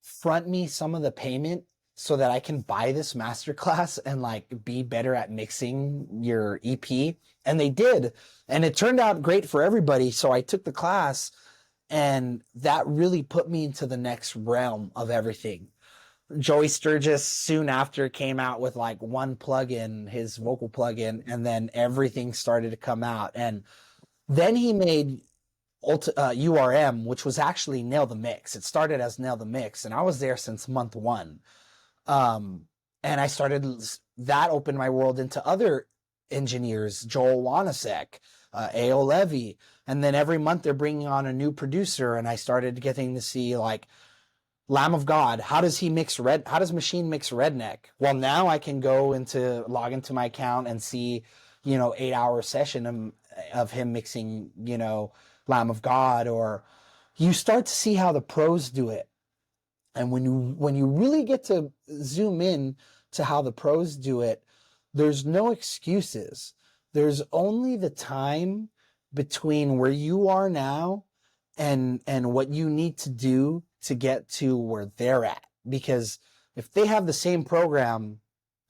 front me some of the payment so that I can buy this masterclass and be better at mixing your EP? And they did. And it turned out great for everybody. So I took the class, and that really put me into the next realm of everything. Joey Sturgis soon after came out with one plugin, his vocal plugin, and then everything started to come out. And then he made URM, which was actually Nail the Mix. It started as Nail the Mix, and I was there since month 1. And that opened my world into other engineers, Joel Wanasek, A.O. Levy. And then every month they're bringing on a new producer, and I started getting to see Lamb of God. How does Machine mix Redneck? Well, now I can log into my account and see, 8-hour session of him mixing, Lamb of God. Or you start to see how the pros do it. And when you really get to zoom in to how the pros do it, there's no excuses. There's only the time between where you are now and what you need to do to get to where they're at. Because if they have the same program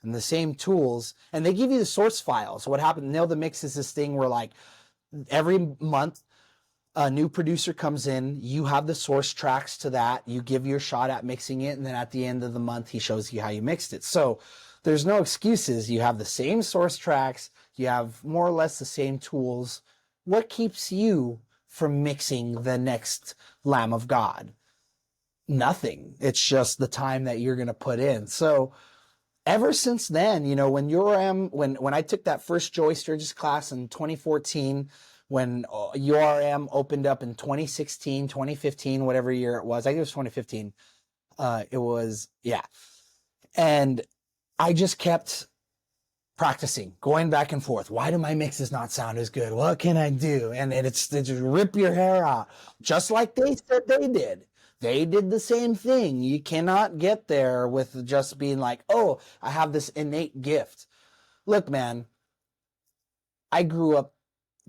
and the same tools, and they give you the source files, what happened, Nail the Mix is this thing where every month a new producer comes in, you have the source tracks to that, you give your shot at mixing it, and then at the end of the month, he shows you how you mixed it. So there's no excuses. You have the same source tracks, you have more or less the same tools. What keeps you from mixing the next Lamb of God? Nothing. It's just the time that you're going to put in. So ever since then, when I took that first Joey Sturgis class in 2014, when URM opened up in 2016, 2015, whatever year it was, I think it was 2015. And I just kept practicing, going back and forth. Why do my mixes not sound as good? What can I do? And it's just rip your hair out, just like they said they did. They did the same thing. You cannot get there with just being like, oh, I have this innate gift. Look, man, I grew up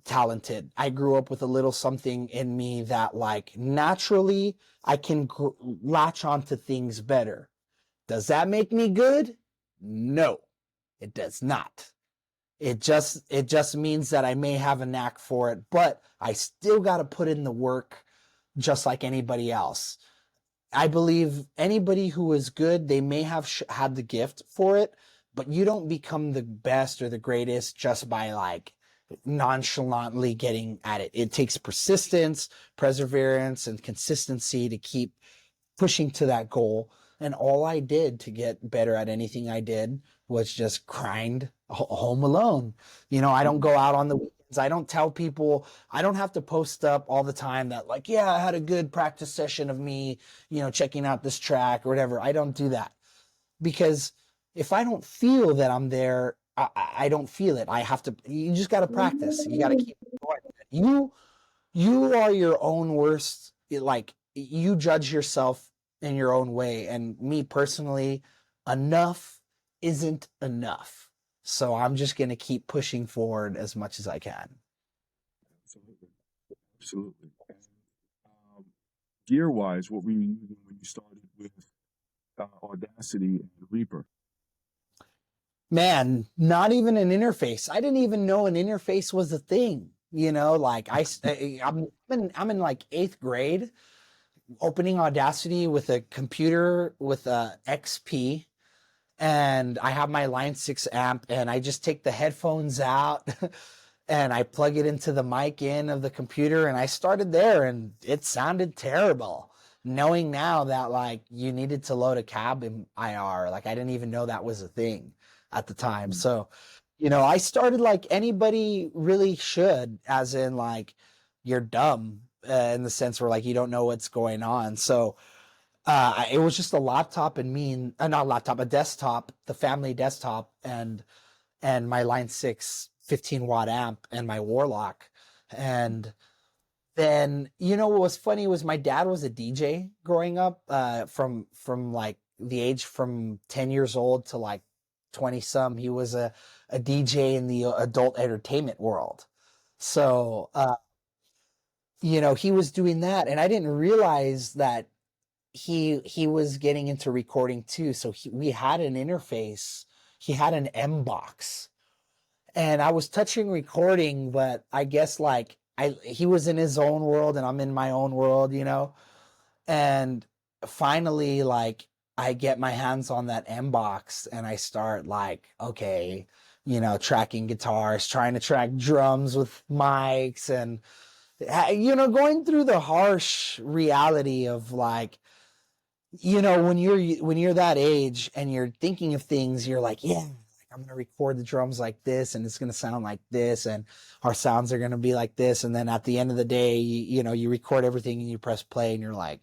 talented. I grew up with a little something in me that, like, naturally I can latch onto things better. Does that make me good? No, it does not. It just means that I may have a knack for it, but I still got to put in the work just like anybody else. I believe anybody who is good, they may have had the gift for it, but you don't become the best or the greatest just by like nonchalantly getting at it. It takes persistence, perseverance, and consistency to keep pushing to that goal. And all I did to get better at anything I did was just grind home alone. You know, I don't go out on the weekends. I don't tell people, I don't have to post up all the time that like, yeah, I had a good practice session of me, you know, checking out this track or whatever. I don't do that because if I don't feel that I'm there, I don't feel it. I have to, you just got to practice. You got to keep going. You are your own worst, like you judge yourself in your own way. And me personally, enough isn't enough. So I'm just going to keep pushing forward as much as I can. Absolutely. Absolutely. And, gear-wise, what were you using when you started with Audacity and Reaper? Man, not even an interface. I didn't even know an interface was a thing. You know, like I'm in like 8th grade, opening Audacity with a computer with a XP, and I have my Line 6 amp, and I just take the headphones out and I plug it into the mic in of the computer, and I started there, and it sounded terrible. Knowing now that like you needed to load a cab in IR, like I didn't even know that was a thing at the time. So, you know, I started like anybody really should, as in like you're dumb in the sense where like you don't know what's going on. So it was just a laptop and me, not a laptop, a desktop, the family desktop, and my Line 6 15-watt amp and my Warlock. And then, you know, what was funny was my dad was a DJ growing up, from like the age from 10 years old to like 20 some. He was a DJ in the adult entertainment world. So, you know, he was doing that, and I didn't realize that he was getting into recording too. So we had an interface. He had an M box, and I was touching recording, but I guess like he was in his own world and I'm in my own world, you know. And finally, like I get my hands on that M box and I start like, okay, you know, tracking guitars, trying to track drums with mics, and you know, going through the harsh reality of like, you know, when you're that age and you're thinking of things, you're like, yeah, I'm going to record the drums like this and it's going to sound like this and our sounds are going to be like this. And then at the end of the day, you know, you record everything and you press play and you're like,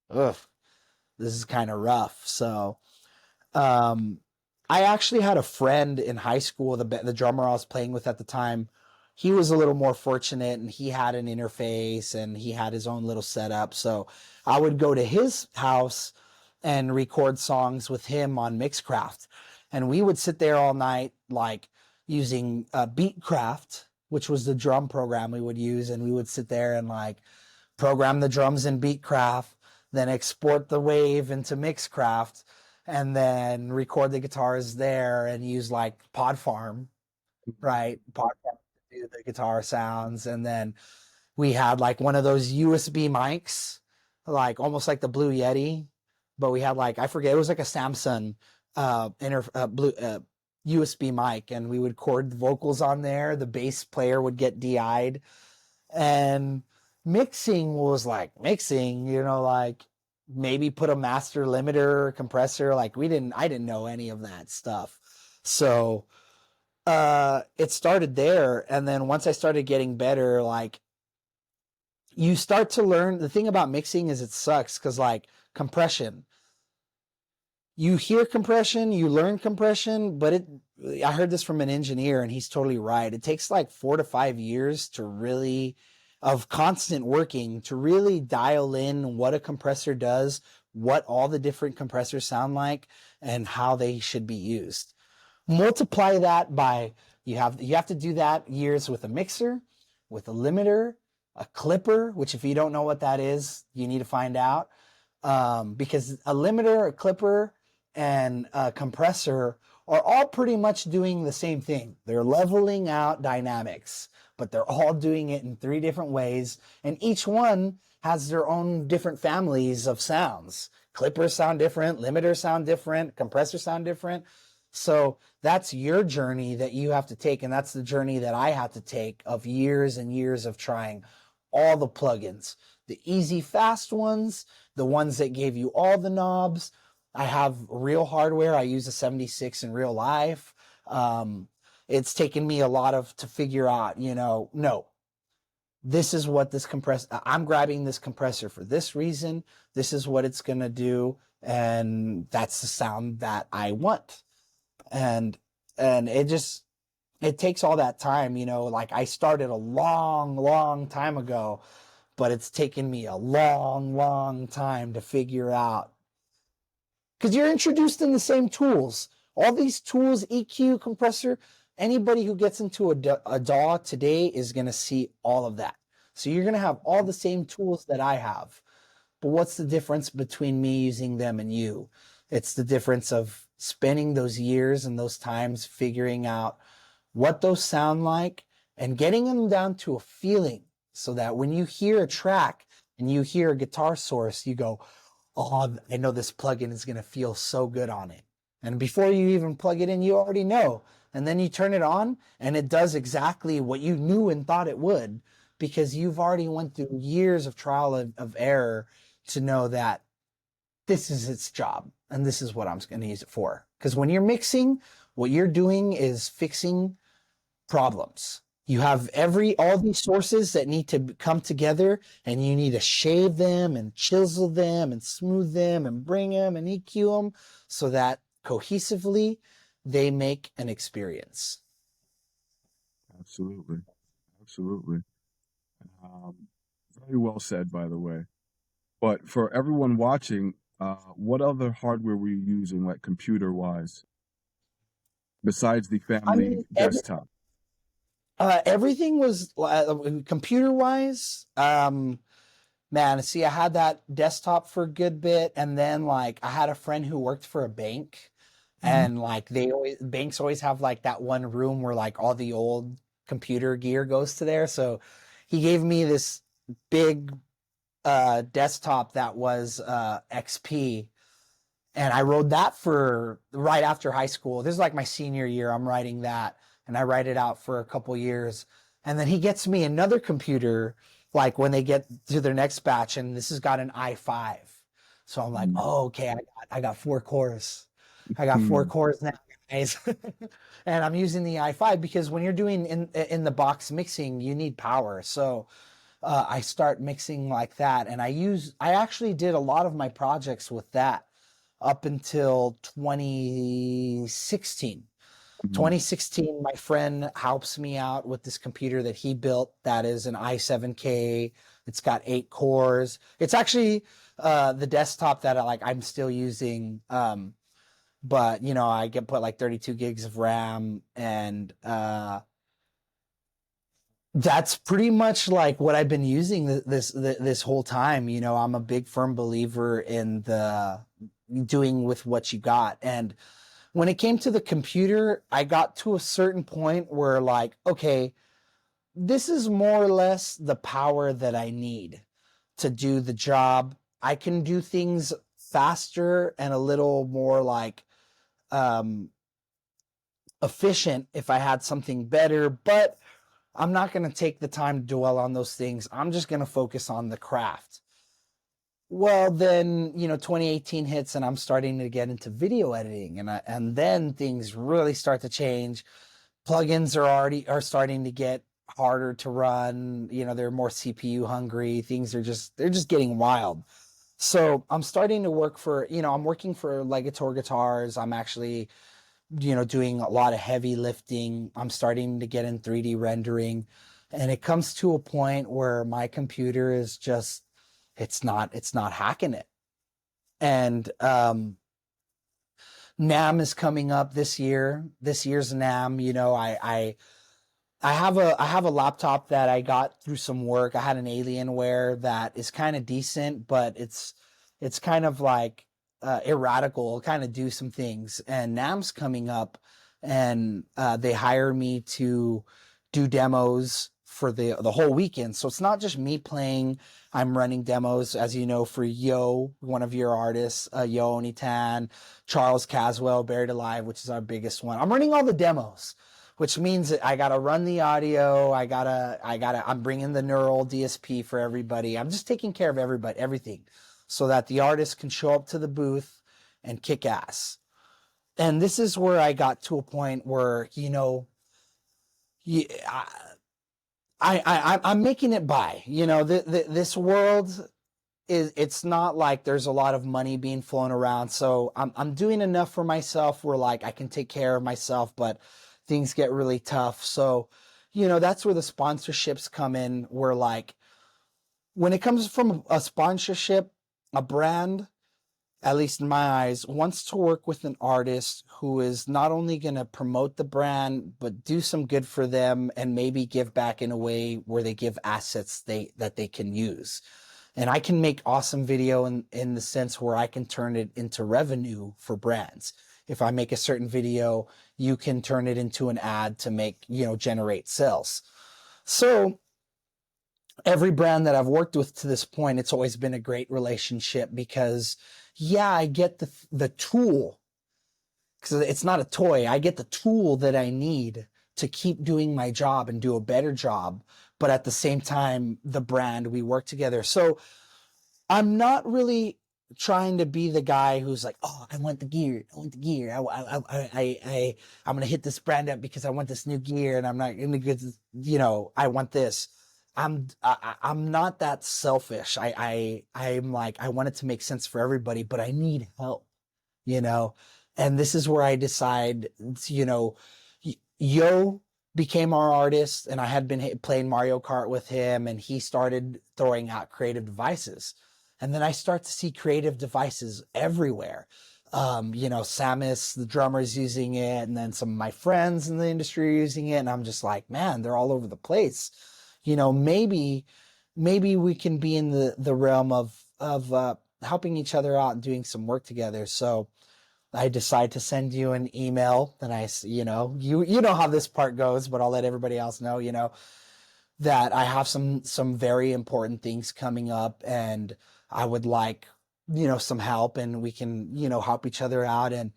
ugh, this is kind of rough. So, I actually had a friend in high school, the drummer I was playing with at the time. He was a little more fortunate and he had an interface and he had his own little setup. So I would go to his house and record songs with him on Mixcraft. And we would sit there all night, like using Beatcraft, which was the drum program we would use. And we would sit there and like program the drums in Beatcraft, then export the wave into Mixcraft, and then record the guitars there and use like Pod Farm, right? Pod Farm to do the guitar sounds. And then we had like one of those USB mics, like almost like the Blue Yeti, but we had like, I forget, it was like a Samsung USB mic, and we would record the vocals on there. The bass player would get DI'd, and mixing was like mixing, you know, like maybe put a master limiter, compressor. Like I didn't know any of that stuff. So it started there. And then once I started getting better, like you start to learn. The thing about mixing is it sucks because like compression, you hear compression, you learn compression, but I heard this from an engineer and he's totally right. It takes like 4 to 5 years to really, of constant working, to really dial in what a compressor does, what all the different compressors sound like, and how they should be used. Multiply that by, you have to do that years with a mixer, with a limiter, a clipper, which if you don't know what that is, you need to find out. Because a limiter, a clipper, and a compressor are all pretty much doing the same thing. They're leveling out dynamics, but they're all doing it in 3 different ways, and each one has their own different families of sounds. Clippers sound different, limiters sound different, compressors sound different. So that's your journey that you have to take, and that's the journey that I had to take of years and years of trying all the plugins, the easy, fast ones, the ones that gave you all the knobs. I have real hardware. I use a 76 in real life. It's taken me a lot to figure out, no, this is what this compressor, I'm grabbing this compressor for this reason. This is what it's going to do. And that's the sound that I want. And it takes all that time, like I started a long time ago, but it's taken me a long time to figure out, because you're introduced in the same tools, all these tools, EQ, compressor. Anybody who gets into a DAW today is going to see all of that. So you're going to have all the same tools that I have, but what's the difference between me using them and you? It's the difference of spending those years and those times figuring out what those sound like and getting them down to a feeling, so that when you hear a track and you hear a guitar source, you go, oh, I know this plugin is going to feel so good on it. And before you even plug it in, you already know. And then you turn it on and it does exactly what you knew and thought it would, because you've already went through years of trial of error to know that this is its job and this is what I'm going to use it for. Because when you're mixing, what you're doing is fixing problems. You have all these sources that need to come together, and you need to shave them and chisel them and smooth them and bring them and EQ them so that cohesively they make an experience. Absolutely. Very well said, by the way. But for everyone watching, what other hardware were you using, like computer-wise, besides the family desktop? Everything was computer-wise. Man, see, I had that desktop for a good bit, and then like I had a friend who worked for a bank, and like banks always have like that one room where like all the old computer gear goes to there. So he gave me this big desktop that was XP, and I rode that for right after high school. This is like my senior year. I'm riding that, and I ride it out for a couple years. And then he gets me another computer, like when they get to their next batch, and this has got an i5. So I'm like, oh, okay, I got 4 cores. I got 4 cores now, guys. And I'm using the i5 because when you're doing in the box mixing, you need power. So I start mixing like that, and I actually did a lot of my projects with that up until 2016. 2016, my friend helps me out with this computer that he built that is an i7K. It's got 8 cores. It's actually the desktop that I'm still using. But I get put like 32 gigs of RAM, and that's pretty much like what I've been using this whole time. I'm a big firm believer in the doing with what you got. And when it came to the computer, I got to a certain point where like, okay, this is more or less the power that I need to do the job. I can do things faster and a little more like efficient if I had something better, but I'm not going to take the time to dwell on those things. I'm just going to focus on the craft. Well, then, 2018 hits and I'm starting to get into video editing, and then things really start to change. Plugins are starting to get harder to run. They're more CPU hungry. Things they're just getting wild. So I'm starting to work for, I'm working for Legator Guitars. I'm actually, doing a lot of heavy lifting. I'm starting to get in 3D rendering. And it comes to a point where my computer is just, it's not hacking it. And NAM is coming up this year. This year's NAM, I have a laptop that I got through some work. I had an Alienware that is kind of decent, but it's kind of like erratical, kind of do some things. And NAM's coming up, and they hire me to do demos for the whole weekend. So it's not just me playing. I'm running demos, as you know, for Yo, one of your artists, Yo Onitan, Charles Caswell, Buried Alive, which is our biggest one. I'm running all the demos, which means that I gotta run the audio. I'm bringing the neural DSP for everybody. I'm just taking care of everybody, everything, so that the artist can show up to the booth and kick ass. And this is where I got to a point where, I'm making it by, this world it's not like there's a lot of money being flown around. So I'm doing enough for myself where like I can take care of myself, but things get really tough. So, that's where the sponsorships come in, where like when it comes from a sponsorship, a brand, at least in my eyes, wants to work with an artist who is not only going to promote the brand, but do some good for them and maybe give back in a way where they give assets that they can use. And I can make awesome video in the sense where I can turn it into revenue for brands. If I make a certain video, you can turn it into an ad to make, generate sales. So every brand that I've worked with to this point, it's always been a great relationship because, yeah, I get the tool, because it's not a toy. I get the tool that I need to keep doing my job and do a better job. But at the same time, the brand, we work together. So I'm not really trying to be the guy who's like, oh, I want the gear. I'm going to hit this brand up because I want this new gear, and I'm not going to get, I want this. I'm not that selfish. I'm like, I want it to make sense for everybody, but I need help, and this is where I decide, Yo became our artist, and I had been playing Mario Kart with him, and he started throwing out Kreative Devices. And then I start to see Kreative Devices everywhere. Samus, the drummer, is using it, and then some of my friends in the industry are using it, and I'm just like, man, they're all over the place. Maybe we can be in the realm of helping each other out and doing some work together. So I decide to send you an email, and you know how this part goes, but I'll let everybody else know, that I have some very important things coming up, and I would like, some help, and we can, help each other out. And,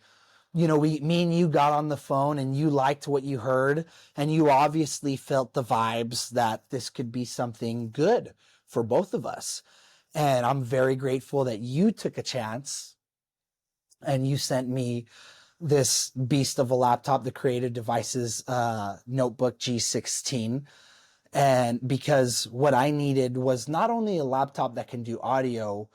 me and you got on the phone, and you liked what you heard, and you obviously felt the vibes that this could be something good for both of us. And I'm very grateful that you took a chance and you sent me this beast of a laptop, the Kreative Devices Notebook G16. And because what I needed was not only a laptop that can do audio,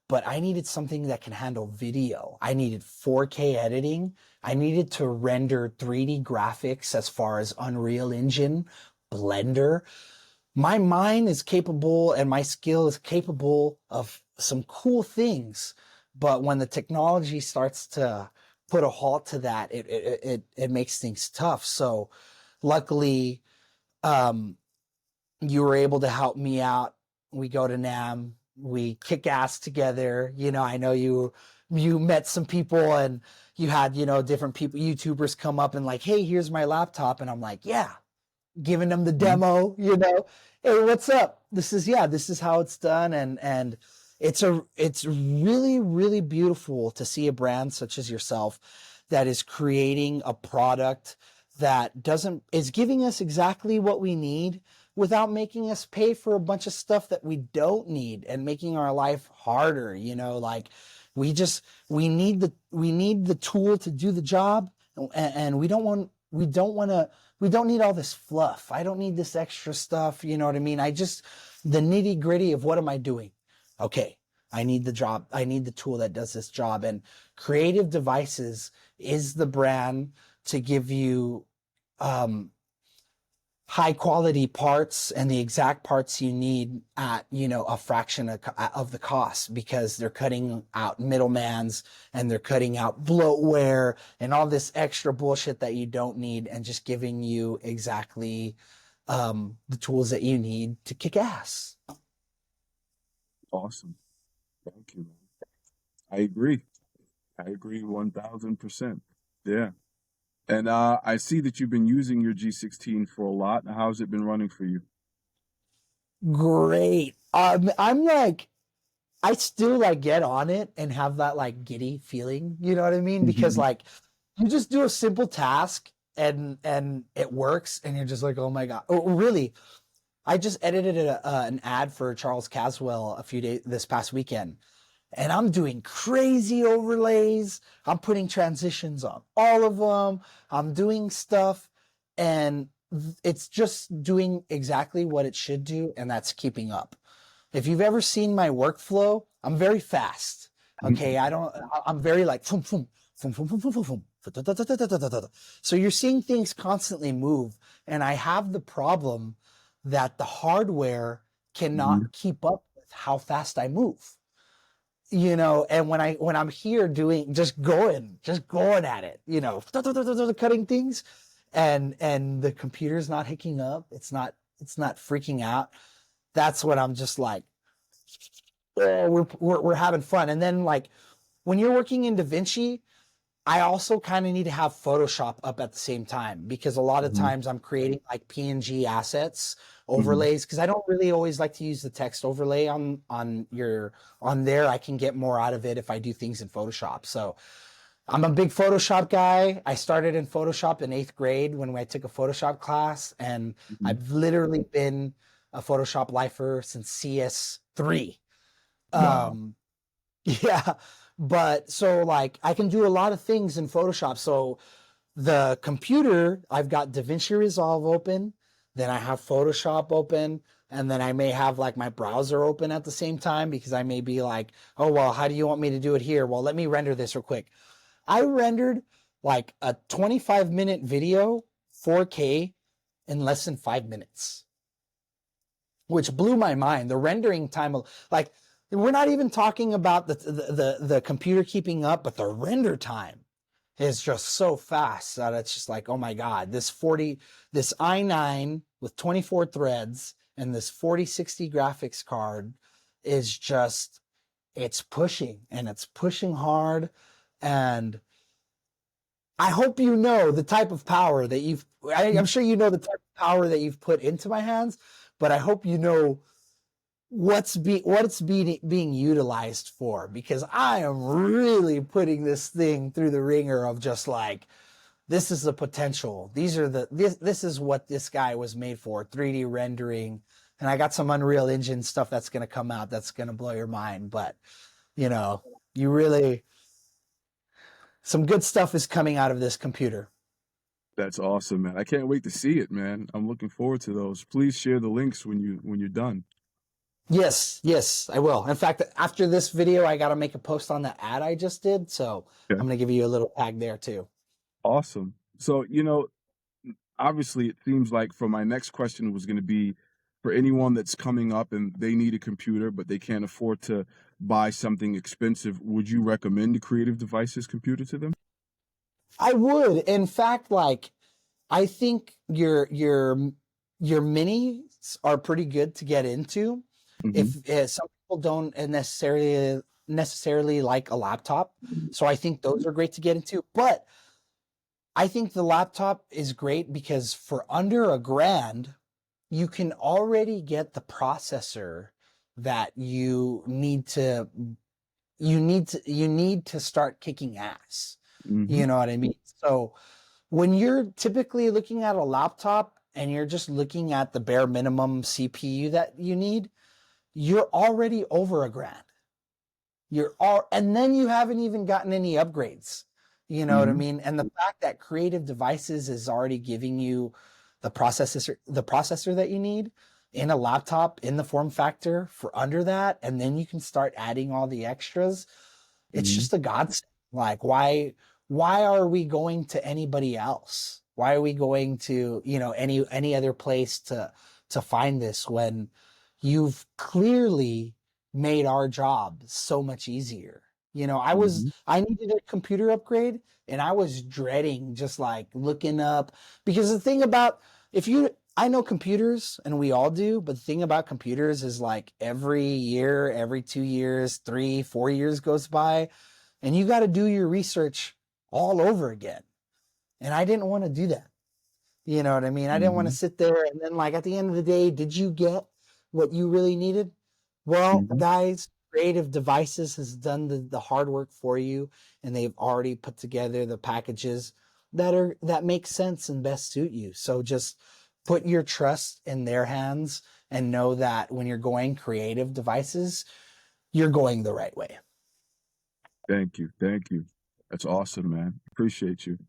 but I needed something that can handle video. I needed 4K editing. I needed to render 3D graphics as far as Unreal Engine, Blender. My mind is capable, and my skill is capable of some cool things. But when the technology starts to put a halt to that, it makes things tough. So luckily, you were able to help me out. We go to NAM, we kick ass together. I know you met some people, and you had, different people, YouTubers, come up and like, hey, here's my laptop. And I'm like, yeah, giving them the demo, hey, what's up? This is how it's done. And it's really, really beautiful to see a brand such as yourself that is creating a product that is giving us exactly what we need without making us pay for a bunch of stuff that we don't need and making our life harder. Like we need the tool to do the job, and we don't need all this fluff. I don't need this extra stuff. You know what I mean? The nitty gritty of what am I doing? Okay, I need the job. I need the tool that does this job. And Creative Devices is the brand to give you high quality parts and the exact parts you need at, a fraction of the cost, because they're cutting out middlemans and they're cutting out bloatware and all this extra bullshit that you don't need, and just giving you exactly the tools that you need to kick ass. Awesome. Thank you, man. I agree 1000%. Yeah. And I see that you've been using your G16 for a lot. How's it been running for you? Great. I'm like, I still like get on it and have that like giddy feeling, you know what I mean? Because like you just do a simple task and it works, and you're just like, oh my God. Oh, really? I just edited an ad for Charles Caswell this past weekend, and I'm doing crazy overlays. I'm putting transitions on all of them. I'm doing stuff, and it's just doing exactly what it should do, and that's keeping up. If you've ever seen my workflow, I'm very fast. Okay, I'm very like, boom, boom, boom, boom, boom, boom, boom, boom. So you're seeing things constantly move, and I have the problem that the hardware cannot keep up with how fast I move. And when I'm here doing, just going at it, cutting things, and the computer's not hicking up, it's not freaking out. That's when I'm just like, oh, we're having fun. And then like when you're working in DaVinci, I also kind of need to have Photoshop up at the same time, because a lot of times I'm creating like PNG assets, overlays, because I don't really always like to use the text overlay on there. I can get more out of it if I do things in Photoshop. So I'm a big Photoshop guy. I started in Photoshop in 8th grade when I took a Photoshop class, and I've literally been a Photoshop lifer since CS3. Wow. Yeah. But so like I can do a lot of things in Photoshop. So the computer, I've got DaVinci Resolve open, then I have Photoshop open, and then I may have like my browser open at the same time, because I may be like, oh, well, how do you want me to do it here? Well, let me render this real quick. I rendered like a 25-minute video, 4K, in less than 5 minutes, which blew my mind. The rendering time, like, we're not even talking about the computer keeping up, but the render time is just so fast that it's just like, oh my God, this i9 with 24 threads and this 4060 graphics card is just, it's pushing, and it's pushing hard. And I hope you know the type of power that I'm sure you know the type of power that you've put into my hands, but I hope you know what it's being utilized for, because I am really putting this thing through the ringer of just like, this is the potential. This is what this guy was made for, 3D rendering. And I got some Unreal Engine stuff that's going to come out that's going to blow your mind. But, some good stuff is coming out of this computer. That's awesome, man. I can't wait to see it, man. I'm looking forward to those. Please share the links when you're done. Yes, I will. In fact, after this video, I got to make a post on the ad I just did. So Okay. I'm going to give you a little tag there too. Awesome. So, obviously it seems like for my next question was going to be for anyone that's coming up and they need a computer, but they can't afford to buy something expensive. Would you recommend the Creative Devices computer to them? I would. In fact, like, I think your minis are pretty good to get into. If some people don't necessarily like a laptop, so I think those are great to get into. But I think the laptop is great because for under $1,000, you can already get the processor that you need to start kicking ass. You know what I mean? So when you're typically looking at a laptop and you're just looking at the bare minimum CPU that you need, you're already over $1,000. And then you haven't even gotten any upgrades. You know what I mean? And the fact that Creative Devices is already giving you the processor that you need, in a laptop in the form factor for under that, and then you can start adding all the extras. It's Mm-hmm. just a godsend. Like, why are we going to anybody else? Why are we going to, any other place to find this when you've clearly made our job so much easier? Mm-hmm. I needed a computer upgrade, and I was dreading just like looking up, because the thing about, I know computers and we all do, but the thing about computers is like every year, every 2 years, 3, 4 years goes by, and you got to do your research all over again. And I didn't want to do that. You know what I mean? I didn't want to Mm-hmm. sit there and then, like, at the end of the day, did you get what you really needed? Well, Mm-hmm. guys, Creative Devices has done the hard work for you, and they've already put together the packages that make sense and best suit you. So just put your trust in their hands and know that when you're going Creative Devices, you're going the right way. Thank you. Thank you. That's awesome, man. Appreciate you.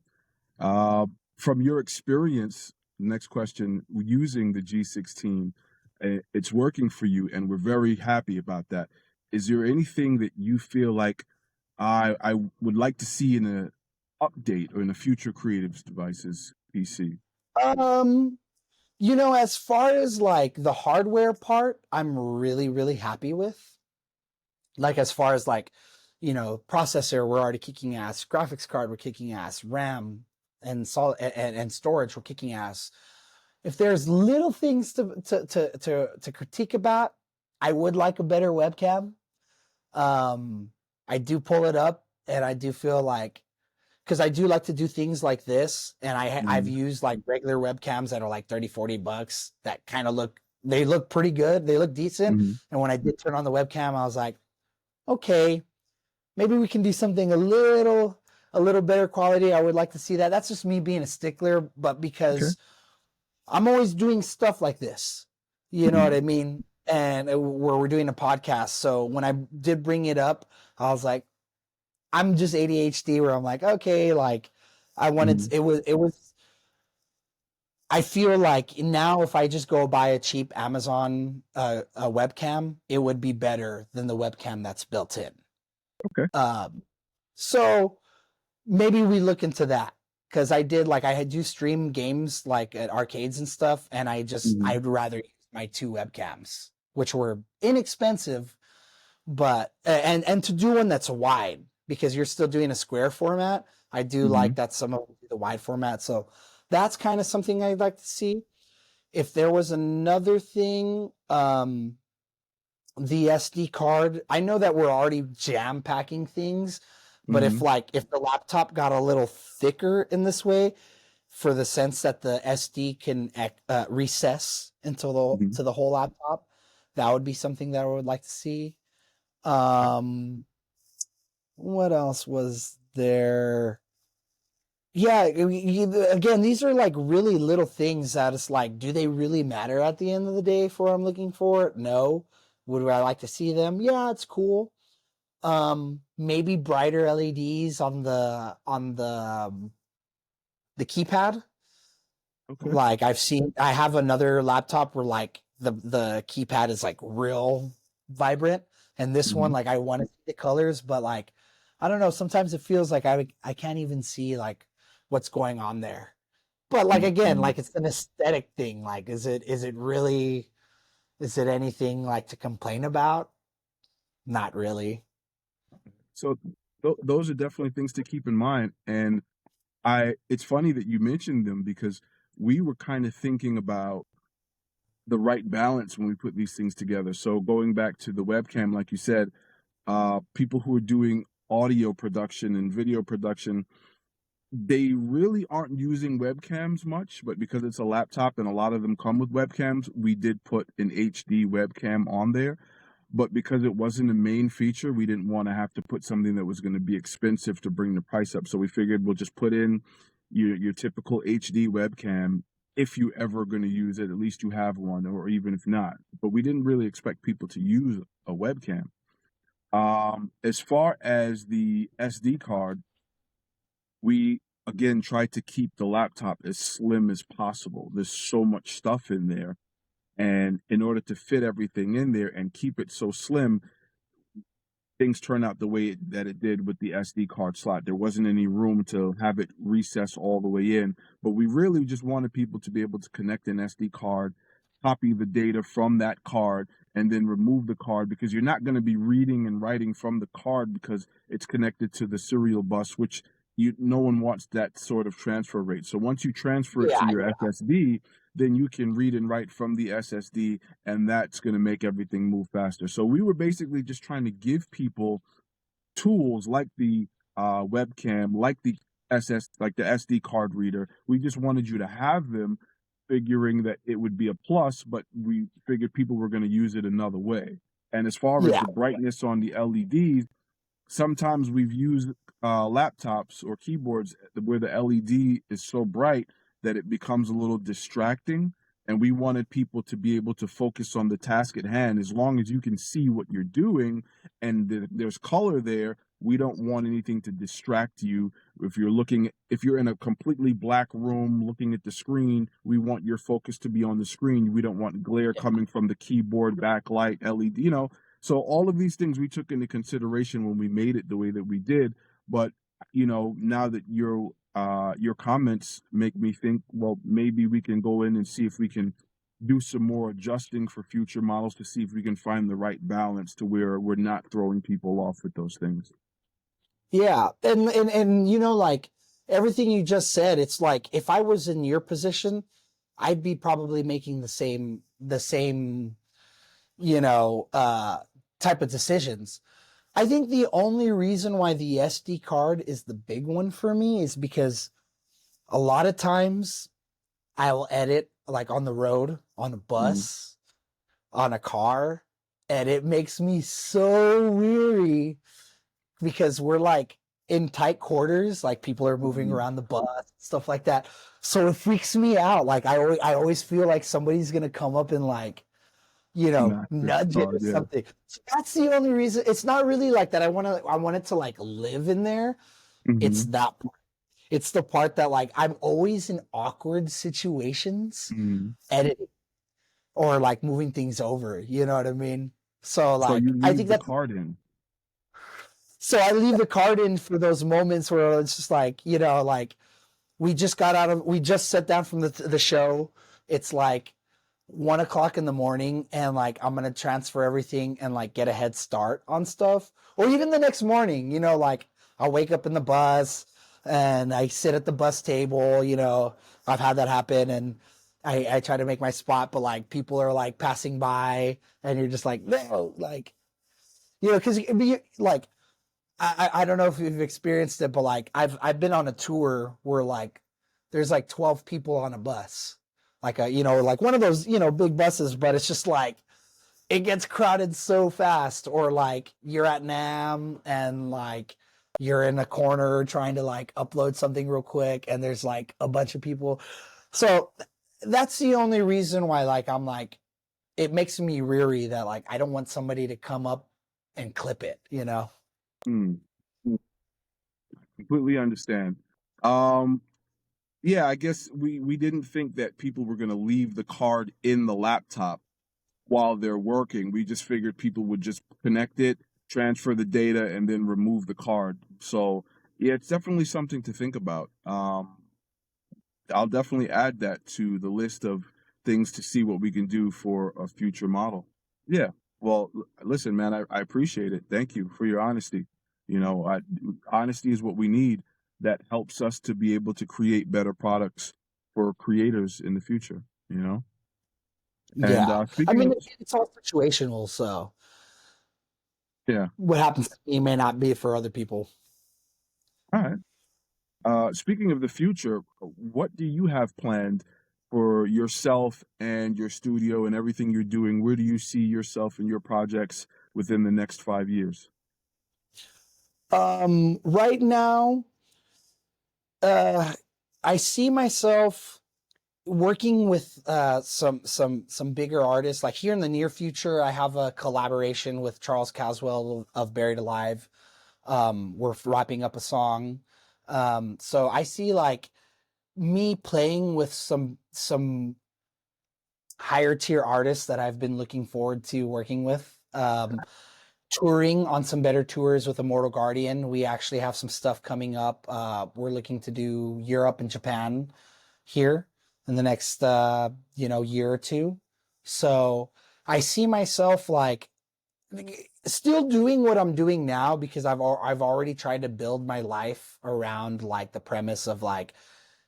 Uh, from your experience, next question, using the G16, it's working for you, and we're very happy about that. Is there anything that you feel like I would like to see in a update or in a future Creative Devices PC? Um, as far as like the hardware part, I'm really, really happy with. Like, as far as like, processor, we're already kicking ass. Graphics card, we're kicking ass. RAM and storage, we're kicking ass. If there's little things to critique about, I would like a better webcam. Um, I do pull it up, and I do feel like, because I do like to do things like this, and I've Mm-hmm. used like regular webcams that are like 30-40 bucks that kind of they look pretty good, they look decent. Mm-hmm. And when I did turn on the webcam, I was like, okay, maybe we can do something a little better quality. I would like to see that. That's just me being a stickler, but Okay. because I'm always doing stuff like this, you know what Mm-hmm. I mean? And where we're doing a podcast. So when I did bring it up, I was like, I'm just ADHD, where I'm like, okay, like, I wanted, Mm-hmm. I feel like now if I just go buy a cheap Amazon a webcam, it would be better than the webcam that's built in. Okay. Um, so maybe we look into that, because I do stream games like at arcades and stuff, and Mm-hmm. I'd rather use my two webcams, which were inexpensive, but and to do one that's wide, because you're still doing a square format. I do Mm-hmm. like that some of the wide format, so that's kind of something I'd like to see. If there was another thing, the SD card. I know that we're already jam packing things, but Mm-hmm. if the laptop got a little thicker in this way, for the sense that the SD can recess into Mm-hmm. the whole laptop, that would be something that I would like to see. Um, what else was there? Yeah, again, these are like really little things that it's like, do they really matter at the end of the day for what I'm looking for? No. Would I like to see them? Yeah, it's cool. Maybe brighter LEDs on the keypad. Okay. Like, I have another laptop where like the keypad is like real vibrant, and this one, Mm-hmm. like, I want to see the colors, but like, I don't know. Sometimes it feels like I can't even see like what's going on there. But like, again, Mm-hmm. like, it's an aesthetic thing. Like, is it anything like to complain about? Not really. So those are definitely things to keep in mind. And it's funny that you mentioned them because we were kind of thinking about the right balance when we put these things together. So going back to the webcam, like you said, people who are doing audio production and video production, they really aren't using webcams much, but because it's a laptop and a lot of them come with webcams, we did put an HD webcam on there. But because it wasn't a main feature, we didn't want to have to put something that was going to be expensive to bring the price up. So we figured we'll just put in your typical HD webcam. If you ever going to use it, at least you have one, or even if not. But we didn't really expect people to use a webcam. As far as the SD card, we again tried to keep the laptop as slim as possible. There's so much stuff in there. And in order to fit everything in there and keep it so slim, things turn out the way that it did with the SD card slot. There wasn't any room to have it recess all the way in, but we really just wanted people to be able to connect an SD card, copy the data from that card, and then remove the card, because you're not going to be reading and writing from the card because it's connected to the serial bus, which no one wants that sort of transfer rate. So once you transfer it to Yeah, your SSD, then you can read and write from the SSD, and that's going to make everything move faster. So we were basically just trying to give people tools like the webcam, like the like the SD card reader. We just wanted you to have them, figuring that it would be a plus, but we figured people were going to use it another way. And as far as yeah, the brightness on the LEDs, sometimes we've used laptops or keyboards where the LED is so bright that it becomes a little distracting. And we wanted people to be able to focus on the task at hand. As long as you can see what you're doing and there's color there, we don't want anything to distract you. If you're in a completely black room looking at the screen, we want your focus to be on the screen. We don't want glare coming from the keyboard, backlight, LED, So all of these things we took into consideration when we made it the way that we did. But now that your comments make me think, well, maybe we can go in and see if we can do some more adjusting for future models to see if we can find the right balance to where we're not throwing people off with those things. yeah. And like everything you just said, it's like if I was in your position, I'd be probably making the same type of decisions. I think the only reason why the SD card is the big one for me is because a lot of times I will edit like on the road, on a bus, on a car, and it makes me so weary because we're like in tight quarters, like people are moving around the bus, stuff like that. So it freaks me out. Like I always feel like somebody's gonna come up and like, Not the nudge it or card, yeah. something. So that's the only reason. It's not really like that. I want it to like live in there. It's Mm-hmm. that part. It's the part that like I'm always in awkward situations Mm-hmm. editing or like moving things over. You know what I mean? So So like you I leave think the that's card in. so I leave the card in for those moments where it's just like, like we just sat down from the show. It's like 1 o'clock in the morning and like I'm gonna transfer everything and like get a head start on stuff. Or even the next morning, like I'll wake up in the bus and I sit at the bus table, I've had that happen and I try to make my spot, but like people are like passing by and you're just like, no, like, because like I don't know if you've experienced it, but like I've been on a tour where like there's like 12 people on a bus, like like one of those big buses, but it's just like it gets crowded so fast. Or like you're at NAM and like you're in a corner trying to like upload something real quick, and there's like a bunch of people. So that's the only reason why like I'm like it makes me weary that like I don't want somebody to come up and clip it. Mm. Completely understand. Um, yeah, I guess we didn't think that people were going to leave the card in the laptop while they're working. We just figured people would just connect it, transfer the data, and then remove the card. So yeah, it's definitely something to think about. I'll definitely add that to the list of things to see what we can do for a future model. Yeah. Well, listen, man, I appreciate it. Thank you for your honesty. Honesty is what we need. That helps us to be able to create better products for creators in the future, you know? And Yeah. I speaking mean, of, it's all situational. So yeah, what happens to me may not be for other people. all right. Speaking of the future, what do you have planned for yourself and your studio and everything you're doing? Where do you see yourself and your projects within the next 5 years? Right now, uh, I see myself working with some bigger artists. Like here in the near future, I have a collaboration with Charles Caswell of Buried Alive. We're wrapping up a song. So I see like me playing with some higher tier artists that I've been looking forward to working with. Touring on some better tours with Immortal Guardian. We actually have some stuff coming up. We're looking to do Europe and Japan here in the next year or two. So I see myself like still doing what I'm doing now because I've already tried to build my life around like the premise of like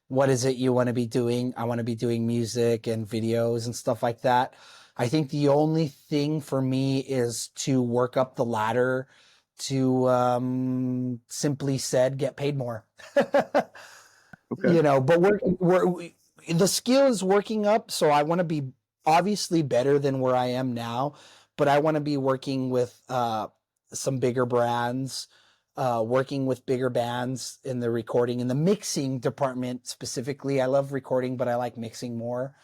what is it you want to be doing? I want to be doing music and videos and stuff like that. I think the only thing for me is to work up the ladder to simply said get paid more. Okay. But the skill is working up, so I want to be obviously better than where I am now, but I want to be working with some bigger brands, working with bigger bands in the recording, in the mixing department specifically. I love recording, but I like mixing more.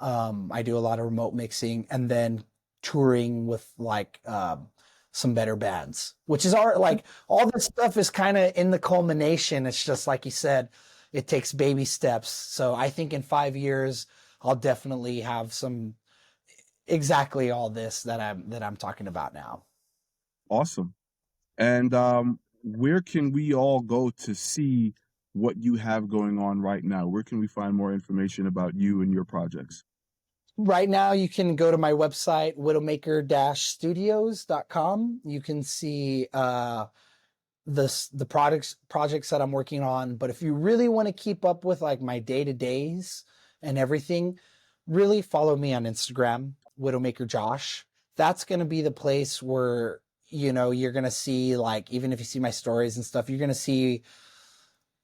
I do a lot of remote mixing, and then touring with like some better bands, which is like all this stuff is kind of in the culmination. It's just like you said, it takes baby steps. So I think in 5 years, I'll definitely have some exactly all this that I'm talking about now. Awesome. And where can we all go to see what you have going on right now? Where can we find more information about you and your projects? Right now, you can go to my website, widowmaker-studios.com. You can see the projects that I'm working on. But if you really want to keep up with like my day-to-days and everything, really follow me on Instagram, Widowmaker Josh. That's going to be the place where, you're going to see like, even if you see my stories and stuff, you're going to see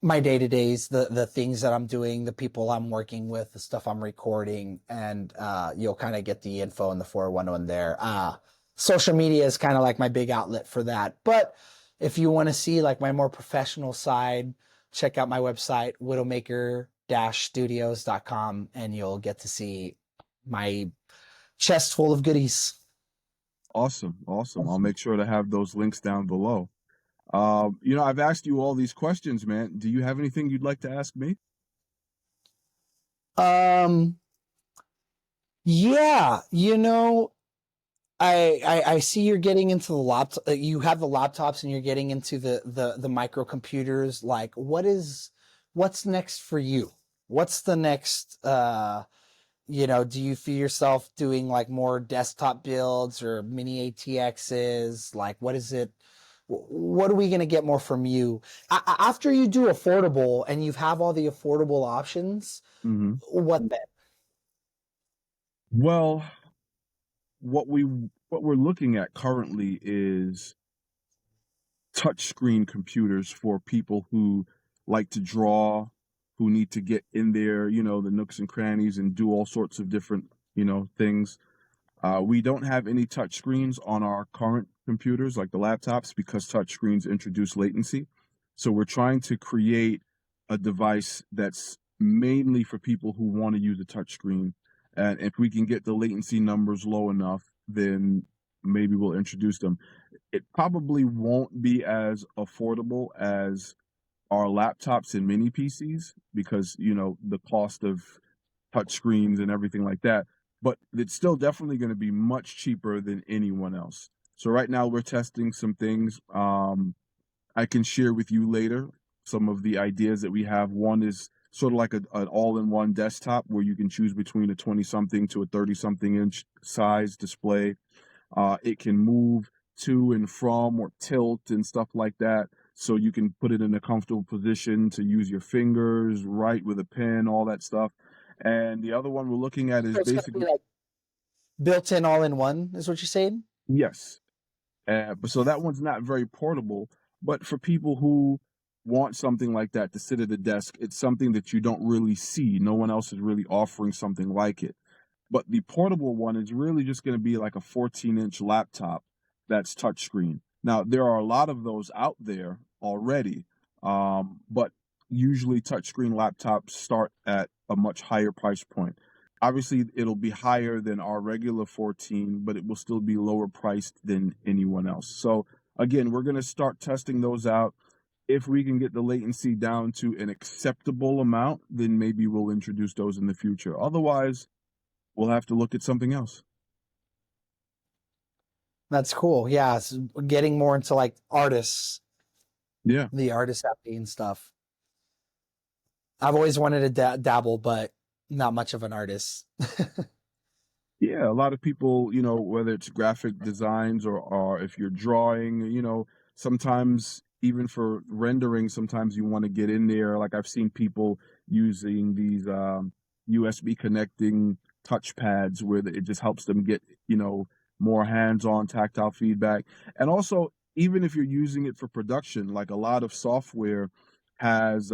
my day-to-days, the things that I'm doing, the people I'm working with, the stuff I'm recording, and you'll kind of get the info in the 411 there. Social media is kind of like my big outlet for that. But if you want to see like my more professional side, check out my website, widowmaker-studios.com, and you'll get to see my chest full of goodies. Awesome. I'll make sure to have those links down below. I've asked you all these questions, man. Do you have anything you'd like to ask me? Yeah, I see you're getting into the laptop. You have the laptops and you're getting into the microcomputers. Like, what's next for you? What's the next? Do you feel yourself doing like more desktop builds or mini ATXs? Like, what is it? What are we gonna get more from you after you do affordable and you have all the affordable options? Mm-hmm. What then? Well, what we're looking at currently is touchscreen computers for people who like to draw, who need to get in there, the nooks and crannies and do all sorts of different, things. We don't have any touchscreens on our current computers, like the laptops, because touchscreens introduce latency. So we're trying to create a device that's mainly for people who want to use a touchscreen. And if we can get the latency numbers low enough, then maybe we'll introduce them. It probably won't be as affordable as our laptops and mini PCs because, the cost of touchscreens and everything like that. But it's still definitely going to be much cheaper than anyone else. So right now we're testing some things. I can share with you later some of the ideas that we have. One is sort of like an all-in-one desktop where you can choose between a 20-something to a 30-something inch size display. It can move to and from or tilt and stuff like that. So you can put it in a comfortable position to use your fingers, write with a pen, all that stuff. And the other one we're looking at is So it's gonna basically, be like built-in all-in-one, is what you're saying? yes. But so that one's not very portable, but for people who want something like that to sit at a desk, it's something that you don't really see. No one else is really offering something like it. But the portable one is really just going to be like a 14-inch laptop that's touchscreen. Now, there are a lot of those out there already, but usually touchscreen laptops start at a much higher price point. Obviously, it'll be higher than our regular 14, but it will still be lower priced than anyone else. So again, we're going to start testing those out. If we can get the latency down to an acceptable amount, then maybe we'll introduce those in the future. Otherwise, we'll have to look at something else. That's cool. Yeah, it's getting more into like artists, Yeah. the artist happy and stuff. I've always wanted to dabble, but not much of an artist. Yeah, a lot of people, whether it's graphic designs or if you're drawing, sometimes even for rendering, sometimes you want to get in there. Like I've seen people using these USB connecting touch pads where it just helps them get, more hands-on tactile feedback. And also, even if you're using it for production, like a lot of software has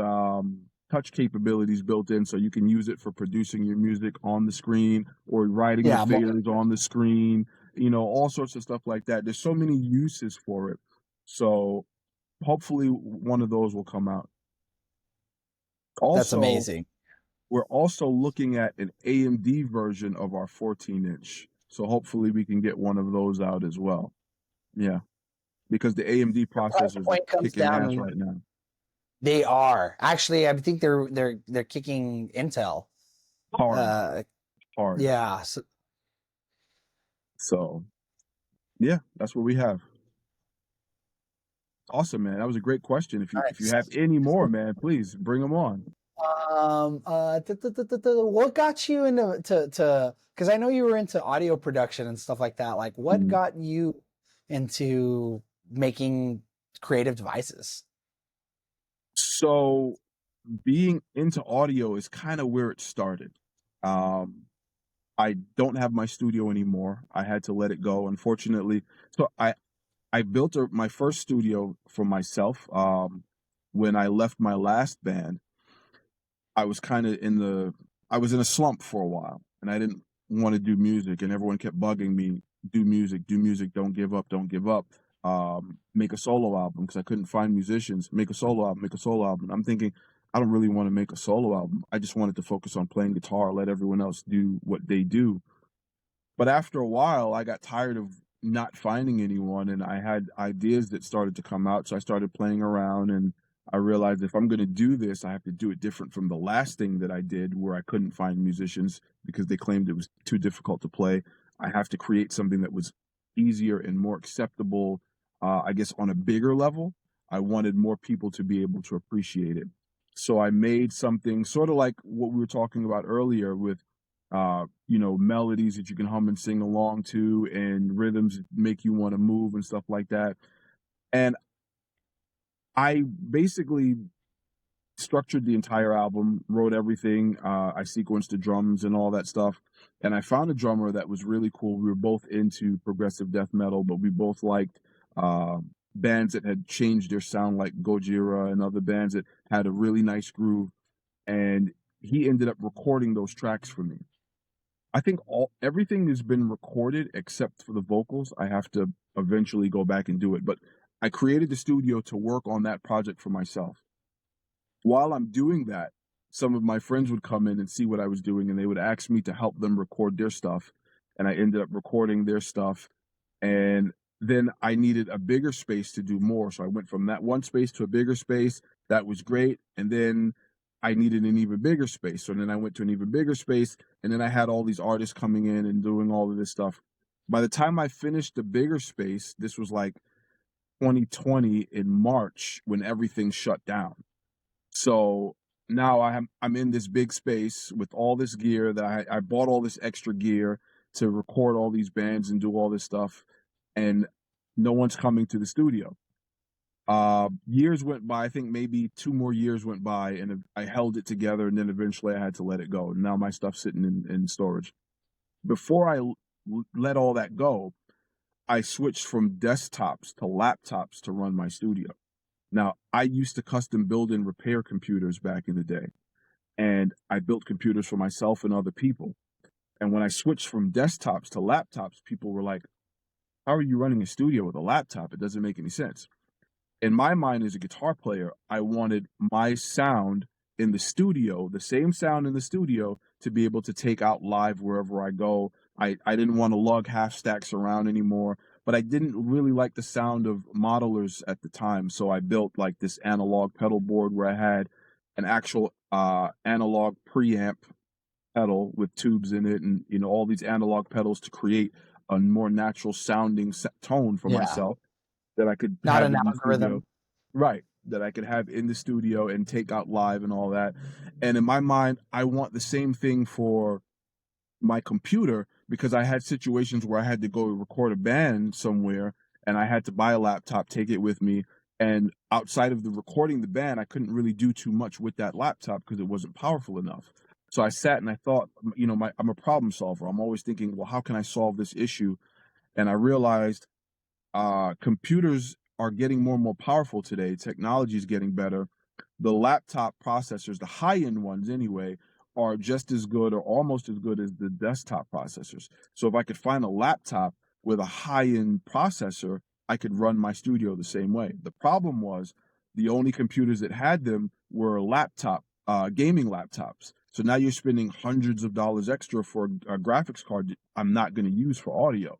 touch capabilities built in, so you can use it for producing your music on the screen or writing the Yeah, faders on the screen, all sorts of stuff like that. There's so many uses for it. So hopefully one of those will come out. that's Also, amazing. we're also looking at an AMD version of our 14-inch. So hopefully we can get one of those out as well. Yeah, because the AMD Price processors are point comes kicking down. ass right now. They are actually. I think they're kicking Intel Hard. Yeah. So yeah, that's what we have. Awesome, man. That was a great question. If you have Nice. any more, man, please bring them on. What got you into to? Because I know you were into audio production and stuff like that. Like, what Mhm. got you into making creative devices? So being into audio is kind of where it started. Um, I don't have my studio anymore. I had to let it go, unfortunately. So I built my first studio for myself. When I left my last band, I was kind of I was in a slump for a while, and I didn't want to do music, and everyone kept bugging me, do music, don't give up, don't give up. Make a solo album, because I couldn't find musicians. Make a solo album, make a solo album. I'm thinking, I don't really want to make a solo album. I just wanted to focus on playing guitar, let everyone else do what they do. But after a while, I got tired of not finding anyone, and I had ideas that started to come out. So I started playing around, and I realized if I'm going to do this, I have to do it different from the last thing that I did, where I couldn't find musicians because they claimed it was too difficult to play. I have to create something that was easier and more acceptable, I guess, on a bigger level. I wanted more people to be able to appreciate it. So I made something sort of like what we were talking about earlier with melodies that you can hum and sing along to, and rhythms that make you want to move and stuff like that. And I basically structured the entire album, wrote everything. I sequenced the drums and all that stuff. And I found a drummer that was really cool. We were both into progressive death metal, but we both liked uh, bands that had changed their sound, like Gojira and other bands that had a really nice groove. And he ended up recording those tracks for me. I think everything has been recorded except for the vocals. I have to eventually go back and do it, but I created the studio to work on that project for myself. While I'm doing that, some of my friends would come in and see what I was doing, and they would ask me to help them record their stuff, and I ended up recording their stuff. And then I needed a bigger space to do more, so I went from that one space to a bigger space. That was great. And then I needed an even bigger space, so then I went to an even bigger space, and then I had all these artists coming in and doing all of this stuff. By the time I finished the bigger space, this was like 2020 in March, when everything shut down. So now I'm in this big space with all this gear that I bought, all this extra gear to record all these bands and do all this stuff, and no one's coming to the studio. Years went by. I think maybe 2 more years went by, and I held it together, and then eventually I had to let it go. And now my stuff's sitting in storage. Before I let all that go, I switched from desktops to laptops to run my studio. Now, I used to custom build and repair computers back in the day, and I built computers for myself and other people. And when I switched from desktops to laptops, people were like, how are you running a studio with a laptop? It doesn't make any sense. In my mind, as a guitar player, I wanted my sound in the studio, the same sound in the studio, to be able to take out live wherever I go. I didn't want to lug half stacks around anymore, but I didn't really like the sound of modelers at the time. So I built like this analog pedal board where I had an actual analog preamp pedal with tubes in it, and all these analog pedals to create a more natural sounding tone for Yeah. myself that I could Not have an in the studio. algorithm. Right. That I could have in the studio and take out live and all that. And in my mind, I want the same thing for my computer, because I had situations where I had to go record a band somewhere and I had to buy a laptop, take it with me. And outside of the recording the band, I couldn't really do too much with that laptop because it wasn't powerful enough. So I sat and I thought, I'm a problem solver. I'm always thinking, well, how can I solve this issue? And I realized computers are getting more and more powerful today. Technology is getting better. The laptop processors, the high-end ones anyway, are just as good or almost as good as the desktop processors. So if I could find a laptop with a high-end processor, I could run my studio the same way. The problem was the only computers that had them were gaming laptops. So now you're spending hundreds of dollars extra for a graphics card that I'm not going to use for audio.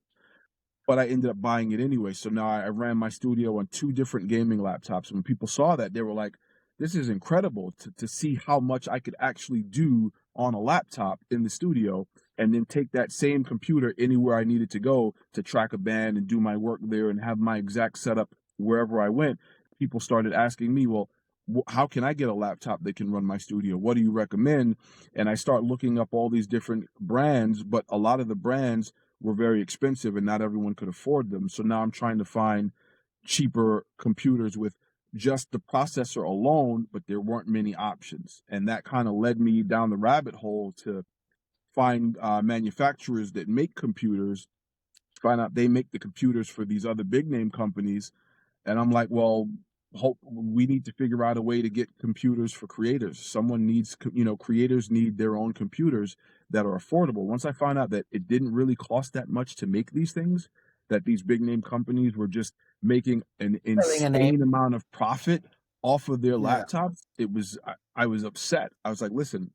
But I ended up buying it anyway. So now I ran my studio on 2 different gaming laptops. When people saw that, they were like, this is incredible to see how much I could actually do on a laptop in the studio, and then take that same computer anywhere I needed to go to track a band and do my work there and have my exact setup wherever I went. People started asking me, well, how can I get a laptop that can run my studio? What do you recommend? And I start looking up all these different brands, but a lot of the brands were very expensive and not everyone could afford them. So now I'm trying to find cheaper computers with just the processor alone, but there weren't many options. And that kind of led me down the rabbit hole to find manufacturers that make computers, find out they make the computers for these other big name companies. And I'm like, well, we need to figure out a way to get computers for creators. Someone needs, creators need their own computers that are affordable. Once I found out that it didn't really cost that much to make these things, that these big name companies were just making an Having a name. insane amount of profit off of their Yeah. laptops, I was upset. I was like, listen,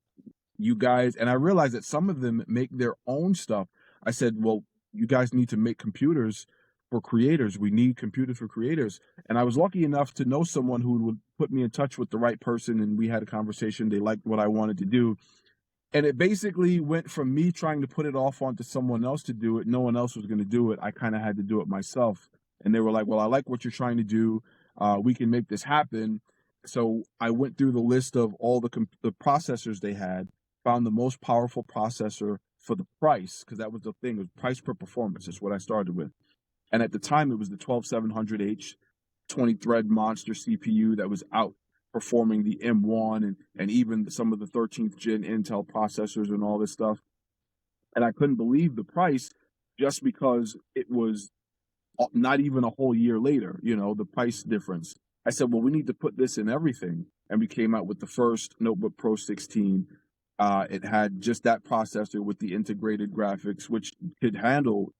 you guys, and I realized that some of them make their own stuff. I said, well, you guys need to make computers for creators. We need computers for creators. And I was lucky enough to know someone who would put me in touch with the right person, and we had a conversation. They liked what I wanted to do. And it basically went from me trying to put it off onto someone else to do it. No one else was going to do it. I kind of had to do it myself. And they were like, well, I like what you're trying to do. We can make this happen. So I went through the list of all the processors they had, found the most powerful processor for the price, because that was the thing. It was price per performance. That's what I started with. And at the time, it was the 12700H 20-thread monster CPU that was outperforming the M1 and even some of the 13th gen Intel processors and all this stuff. And I couldn't believe the price, just because it was not even a whole year later, the price difference. I said, well, we need to put this in everything. And we came out with the first Notebook Pro 16. It had just that processor with the integrated graphics, which could handle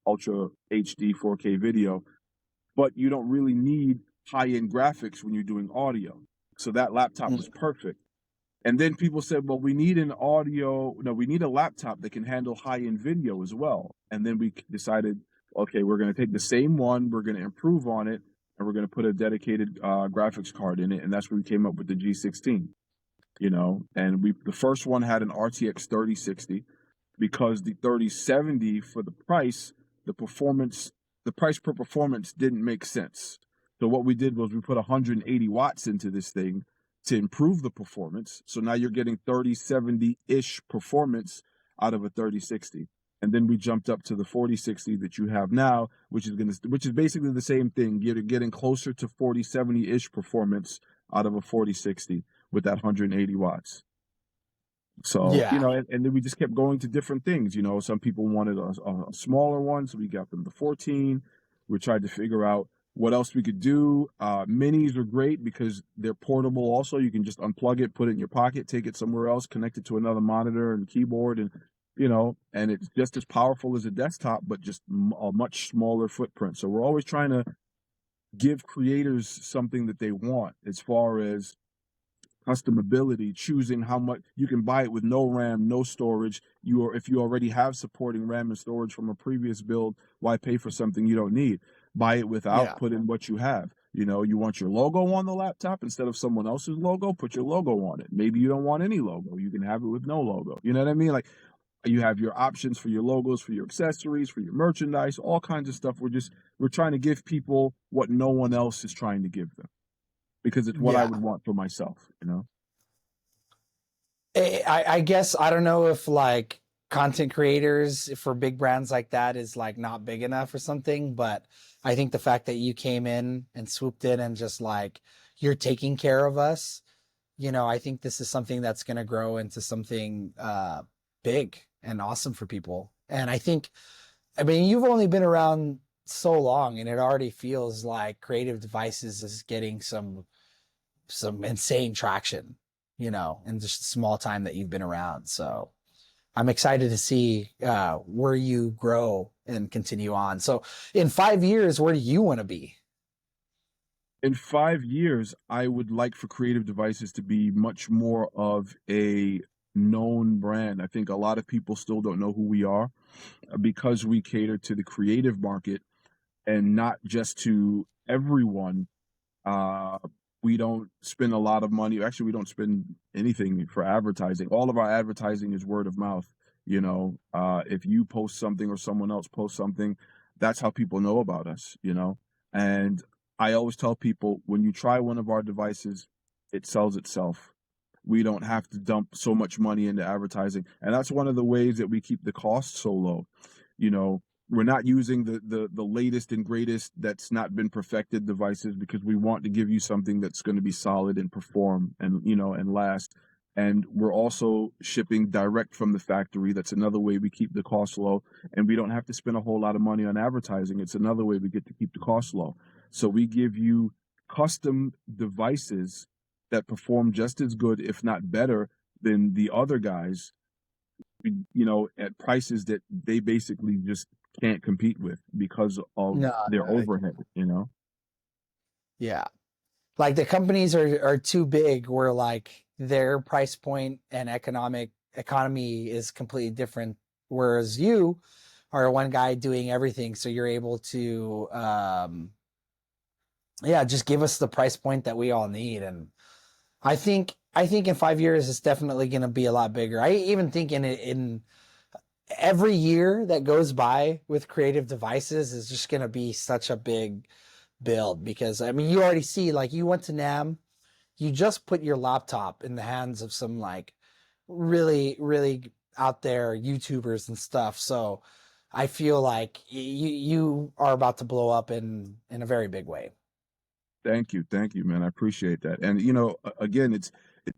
Ultra HD 4K video, but you don't really need high-end graphics when you're doing audio. So that laptop was perfect. And then people said, well, we need we need a laptop that can handle high-end video as well. And then we decided, okay, we're going to take the same one, we're going to improve on it, and we're going to put a dedicated graphics card in it. And that's when we came up with the G16, and the first one had an RTX 3060, because the 3070, for the price, the price per performance didn't make sense. So what we did was we put 180 watts into this thing to improve the performance. So now you're getting 3070-ish performance out of a 3060. And then we jumped up to the 4060 that you have now, which is basically the same thing. You're getting closer to 4070-ish performance out of a 4060 with that 180 watts. So, Yeah. and then we just kept going to different things. Some people wanted a smaller one, so we got them the 14. We tried to figure out what else we could do. Minis are great because they're portable also. You can just unplug it, put it in your pocket, take it somewhere else, connect it to another monitor and keyboard, and and it's just as powerful as a desktop, but just a much smaller footprint. So we're always trying to give creators something that they want, as far as customability, choosing how much. You can buy it with no RAM, no storage. If you already have supporting RAM and storage from a previous build, why pay for something you don't need? Buy it without, put in what you have. You know, you want your logo on the laptop instead of someone else's logo, put your logo on it. Maybe you don't want any logo. You can have it with no logo. You know what I mean? Like, you have your options for your logos, for your accessories, for your merchandise, all kinds of stuff. We're trying to give people what no one else is trying to give them, because it's what I Yeah. would want for myself, you know? I guess I don't know if like content creators for big brands like that is like not big enough or something, but I think the fact that you came in and swooped in and just like you're taking care of us, I think this is something that's going to grow into something big and awesome for people. And I mean, you've only been around so long, and it already feels like Creative Devices is getting some insane traction, in just a small time that you've been around. So I'm excited to see where you grow and continue on. So in 5 years, where do you want to be? In 5 years, I would like for Creative Devices to be much more of a known brand. I think a lot of people still don't know who we are, because we cater to the creative market and not just to everyone. Uh, we don't spend a lot of money. Actually, we don't spend anything for advertising. All of our advertising is word of mouth. If you post something or someone else posts something, that's how people know about us, And I always tell people, when you try one of our devices, it sells itself. We don't have to dump so much money into advertising. And that's one of the ways that we keep the cost so low. We're not using the latest and greatest that's not been perfected devices, because we want to give you something that's going to be solid and perform and last. And we're also shipping direct from the factory. That's another way we keep the cost low, and we don't have to spend a whole lot of money on advertising. It's another way we get to keep the cost low. So we give you custom devices that perform just as good, if not better, than the other guys, at prices that they basically just can't compete with because of No, their overhead, yeah. Like the companies are too big where like their price point and economy is completely different. Whereas you are one guy doing everything. So you're able to, just give us the price point that we all need. And I think in 5 years, it's definitely going to be a lot bigger. I even think in every year that goes by with Creative Devices is just going to be such a big build, because I mean, you already see, like, you went to NAM, you just put your laptop in the hands of some like really, really out there YouTubers and stuff. So I feel like you are about to blow up in a very big way. Thank you, man. I appreciate that. And again,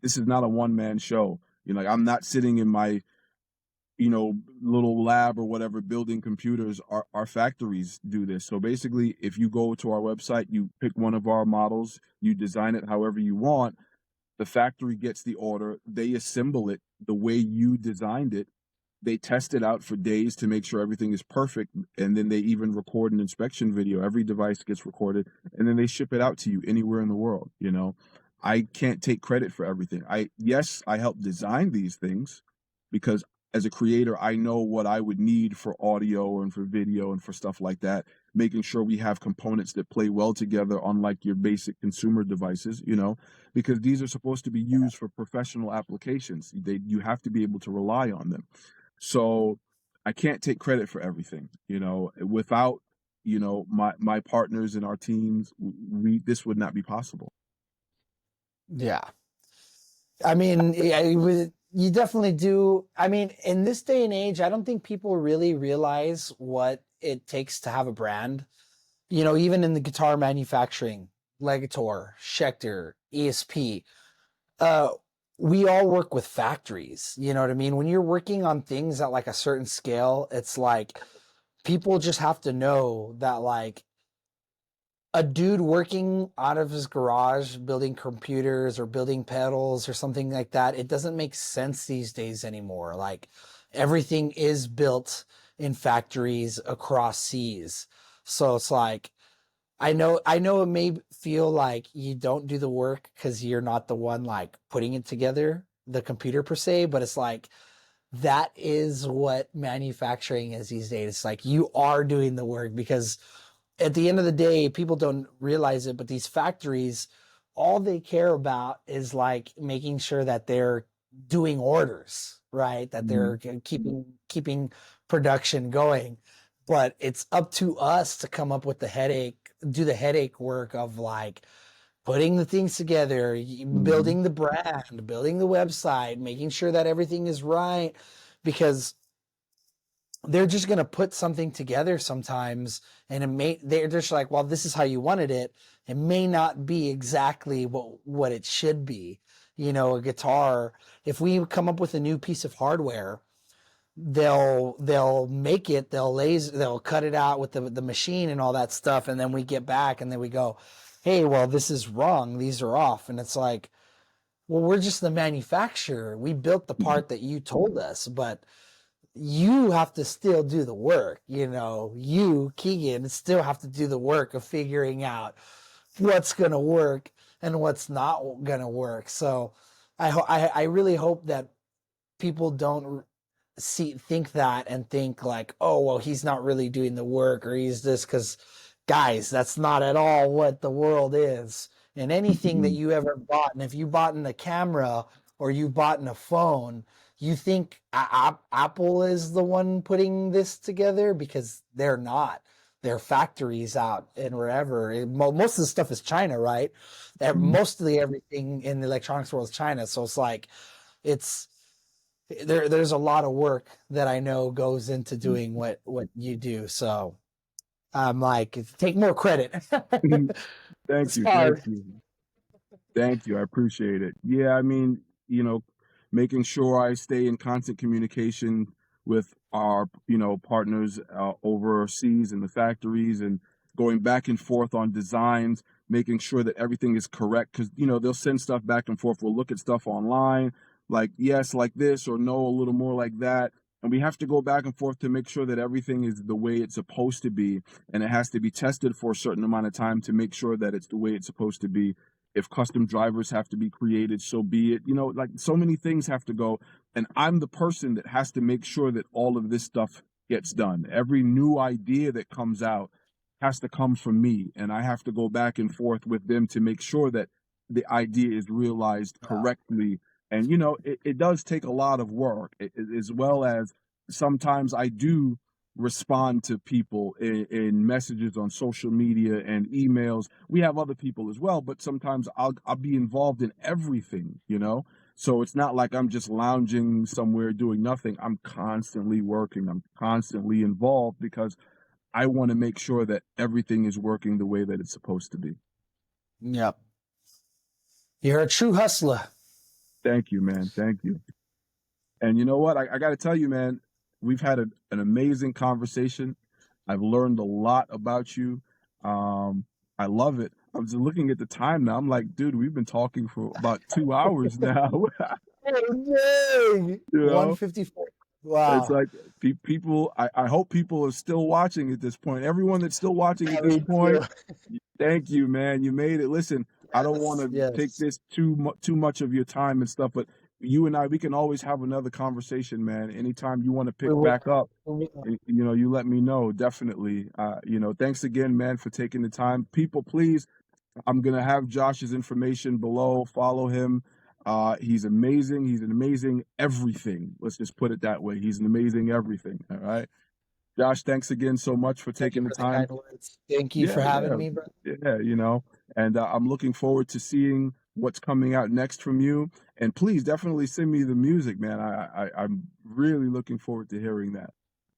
this is not a one-man show. Like, I'm not sitting in my little lab or whatever building computers. Our factories do this. So basically, if you go to our website, you pick one of our models, you design it however you want. The factory gets the order, they assemble it the way you designed it. They test it out for days to make sure everything is perfect, and then they even record an inspection video. Every device gets recorded, and then they ship it out to you anywhere in the world. I can't take credit for everything. Yes, I helped design these things, because as a creator, I know what I would need for audio and for video and for stuff like that, making sure we have components that play well together, unlike your basic consumer devices, because these are supposed to be used for professional applications. You have to be able to rely on them. So I can't take credit for everything, without, my partners and our teams, this would not be possible. Yeah. I mean, you definitely do. I mean, in this day and age, I don't think people really realize what it takes to have a brand. Even in the guitar manufacturing, Legator, Schecter, ESP, uh, we all work with factories. You know what I mean? When you're working on things at like a certain scale, it's like people just have to know that like a dude working out of his garage building computers or building pedals or something like that, it doesn't make sense these days anymore. Like everything is built in factories across seas. So it's like, I know it may feel like you don't do the work because you're not the one like putting it together, the computer per se, but it's like that is what manufacturing is these days. It's like you are doing the work, because at the end of the day, people don't realize it, but these factories, all they care about is like making sure that they're doing orders, right? That they're keeping production going. But it's up to us to come up with do the headache work of like putting the things together, Mm-hmm. building the brand, building the website, making sure that everything is right, because they're just going to put something together sometimes, and they're just like, well, this is how you wanted it. It may not be exactly what it should be. A guitar, if we come up with a new piece of hardware, they'll make it, they'll cut it out with the machine and all that stuff, and then we get back and then we go, hey, well, this is wrong, these are off. And it's like, well, we're just the manufacturer, we built the part that you told us, but you have to still do the work. You, Keegan, still have to do the work of figuring out what's going to work and what's not going to work. So I really hope that people don't think that and think like, oh, well, he's not really doing the work, or he's this, because guys, that's not at all what the world is. And anything that you ever bought, and if you bought in a camera or you bought in a phone, you think Apple is the one putting this together, because they're not. They're factories out and wherever. Most of the stuff is China, right? Mostly everything in the electronics world is China. So it's like, it's there's a lot of work that I know goes into doing what you do. So I'm like, take more credit. Thank It's you. Thank hard. you. Thank you. I appreciate it. Yeah, I mean, making sure I stay in constant communication with our, partners overseas in the factories, and going back and forth on designs, making sure that everything is correct. Because, they'll send stuff back and forth. We'll look at stuff online, like, yes, like this, or no, a little more like that. And we have to go back and forth to make sure that everything is the way it's supposed to be. And it has to be tested for a certain amount of time to make sure that it's the way it's supposed to be. If custom drivers have to be created, so be it. Like, so many things have to go. And I'm the person that has to make sure that all of this stuff gets done. Every new idea that comes out has to come from me. And I have to go back and forth with them to make sure that the idea is realized correctly. And, it does take a lot of work, as well as sometimes I do respond to people in messages on social media and emails. We have other people as well, but sometimes I'll be involved in everything. So it's not like I'm just lounging somewhere doing nothing. I'm constantly working. I'm constantly involved, because I want to make sure that everything is working the way that it's supposed to be. Yep. You're a true hustler. Thank you, man. Thank you. And you know what? I got to tell you, man, we've had an amazing conversation. I've learned a lot about you. I love it. I'm just looking at the time now. I'm like, dude, we've been talking for about 2 hours now. Oh, dang. you know, 154. it's Wow. like people. I hope people are still watching at this point. Everyone that's still watching at this Me too. point, thank you, man. You made it. Listen, I don't want Yes. to take Yes. this too much of your time and stuff, but you and I, we can always have another conversation, man. Anytime you want to We pick will. back up, We will. you let me know. Definitely. Thanks again, man, for taking the time. People, please, I'm gonna have Josh's information below. Follow him. He's amazing. He's an amazing everything. Let's just put it that way. He's an amazing everything. All right. Josh, thanks again so much for Thank you taking the for the time. kind words. Thank you Yeah, for having yeah, me, bro. yeah. And I'm looking forward to seeing what's coming out next from you. And please definitely send me the music, man. I'm really looking forward to hearing that.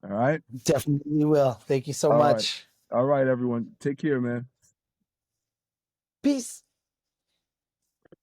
All right. Definitely will. Thank you so All right. much. All right, everyone. Take care, man. Peace.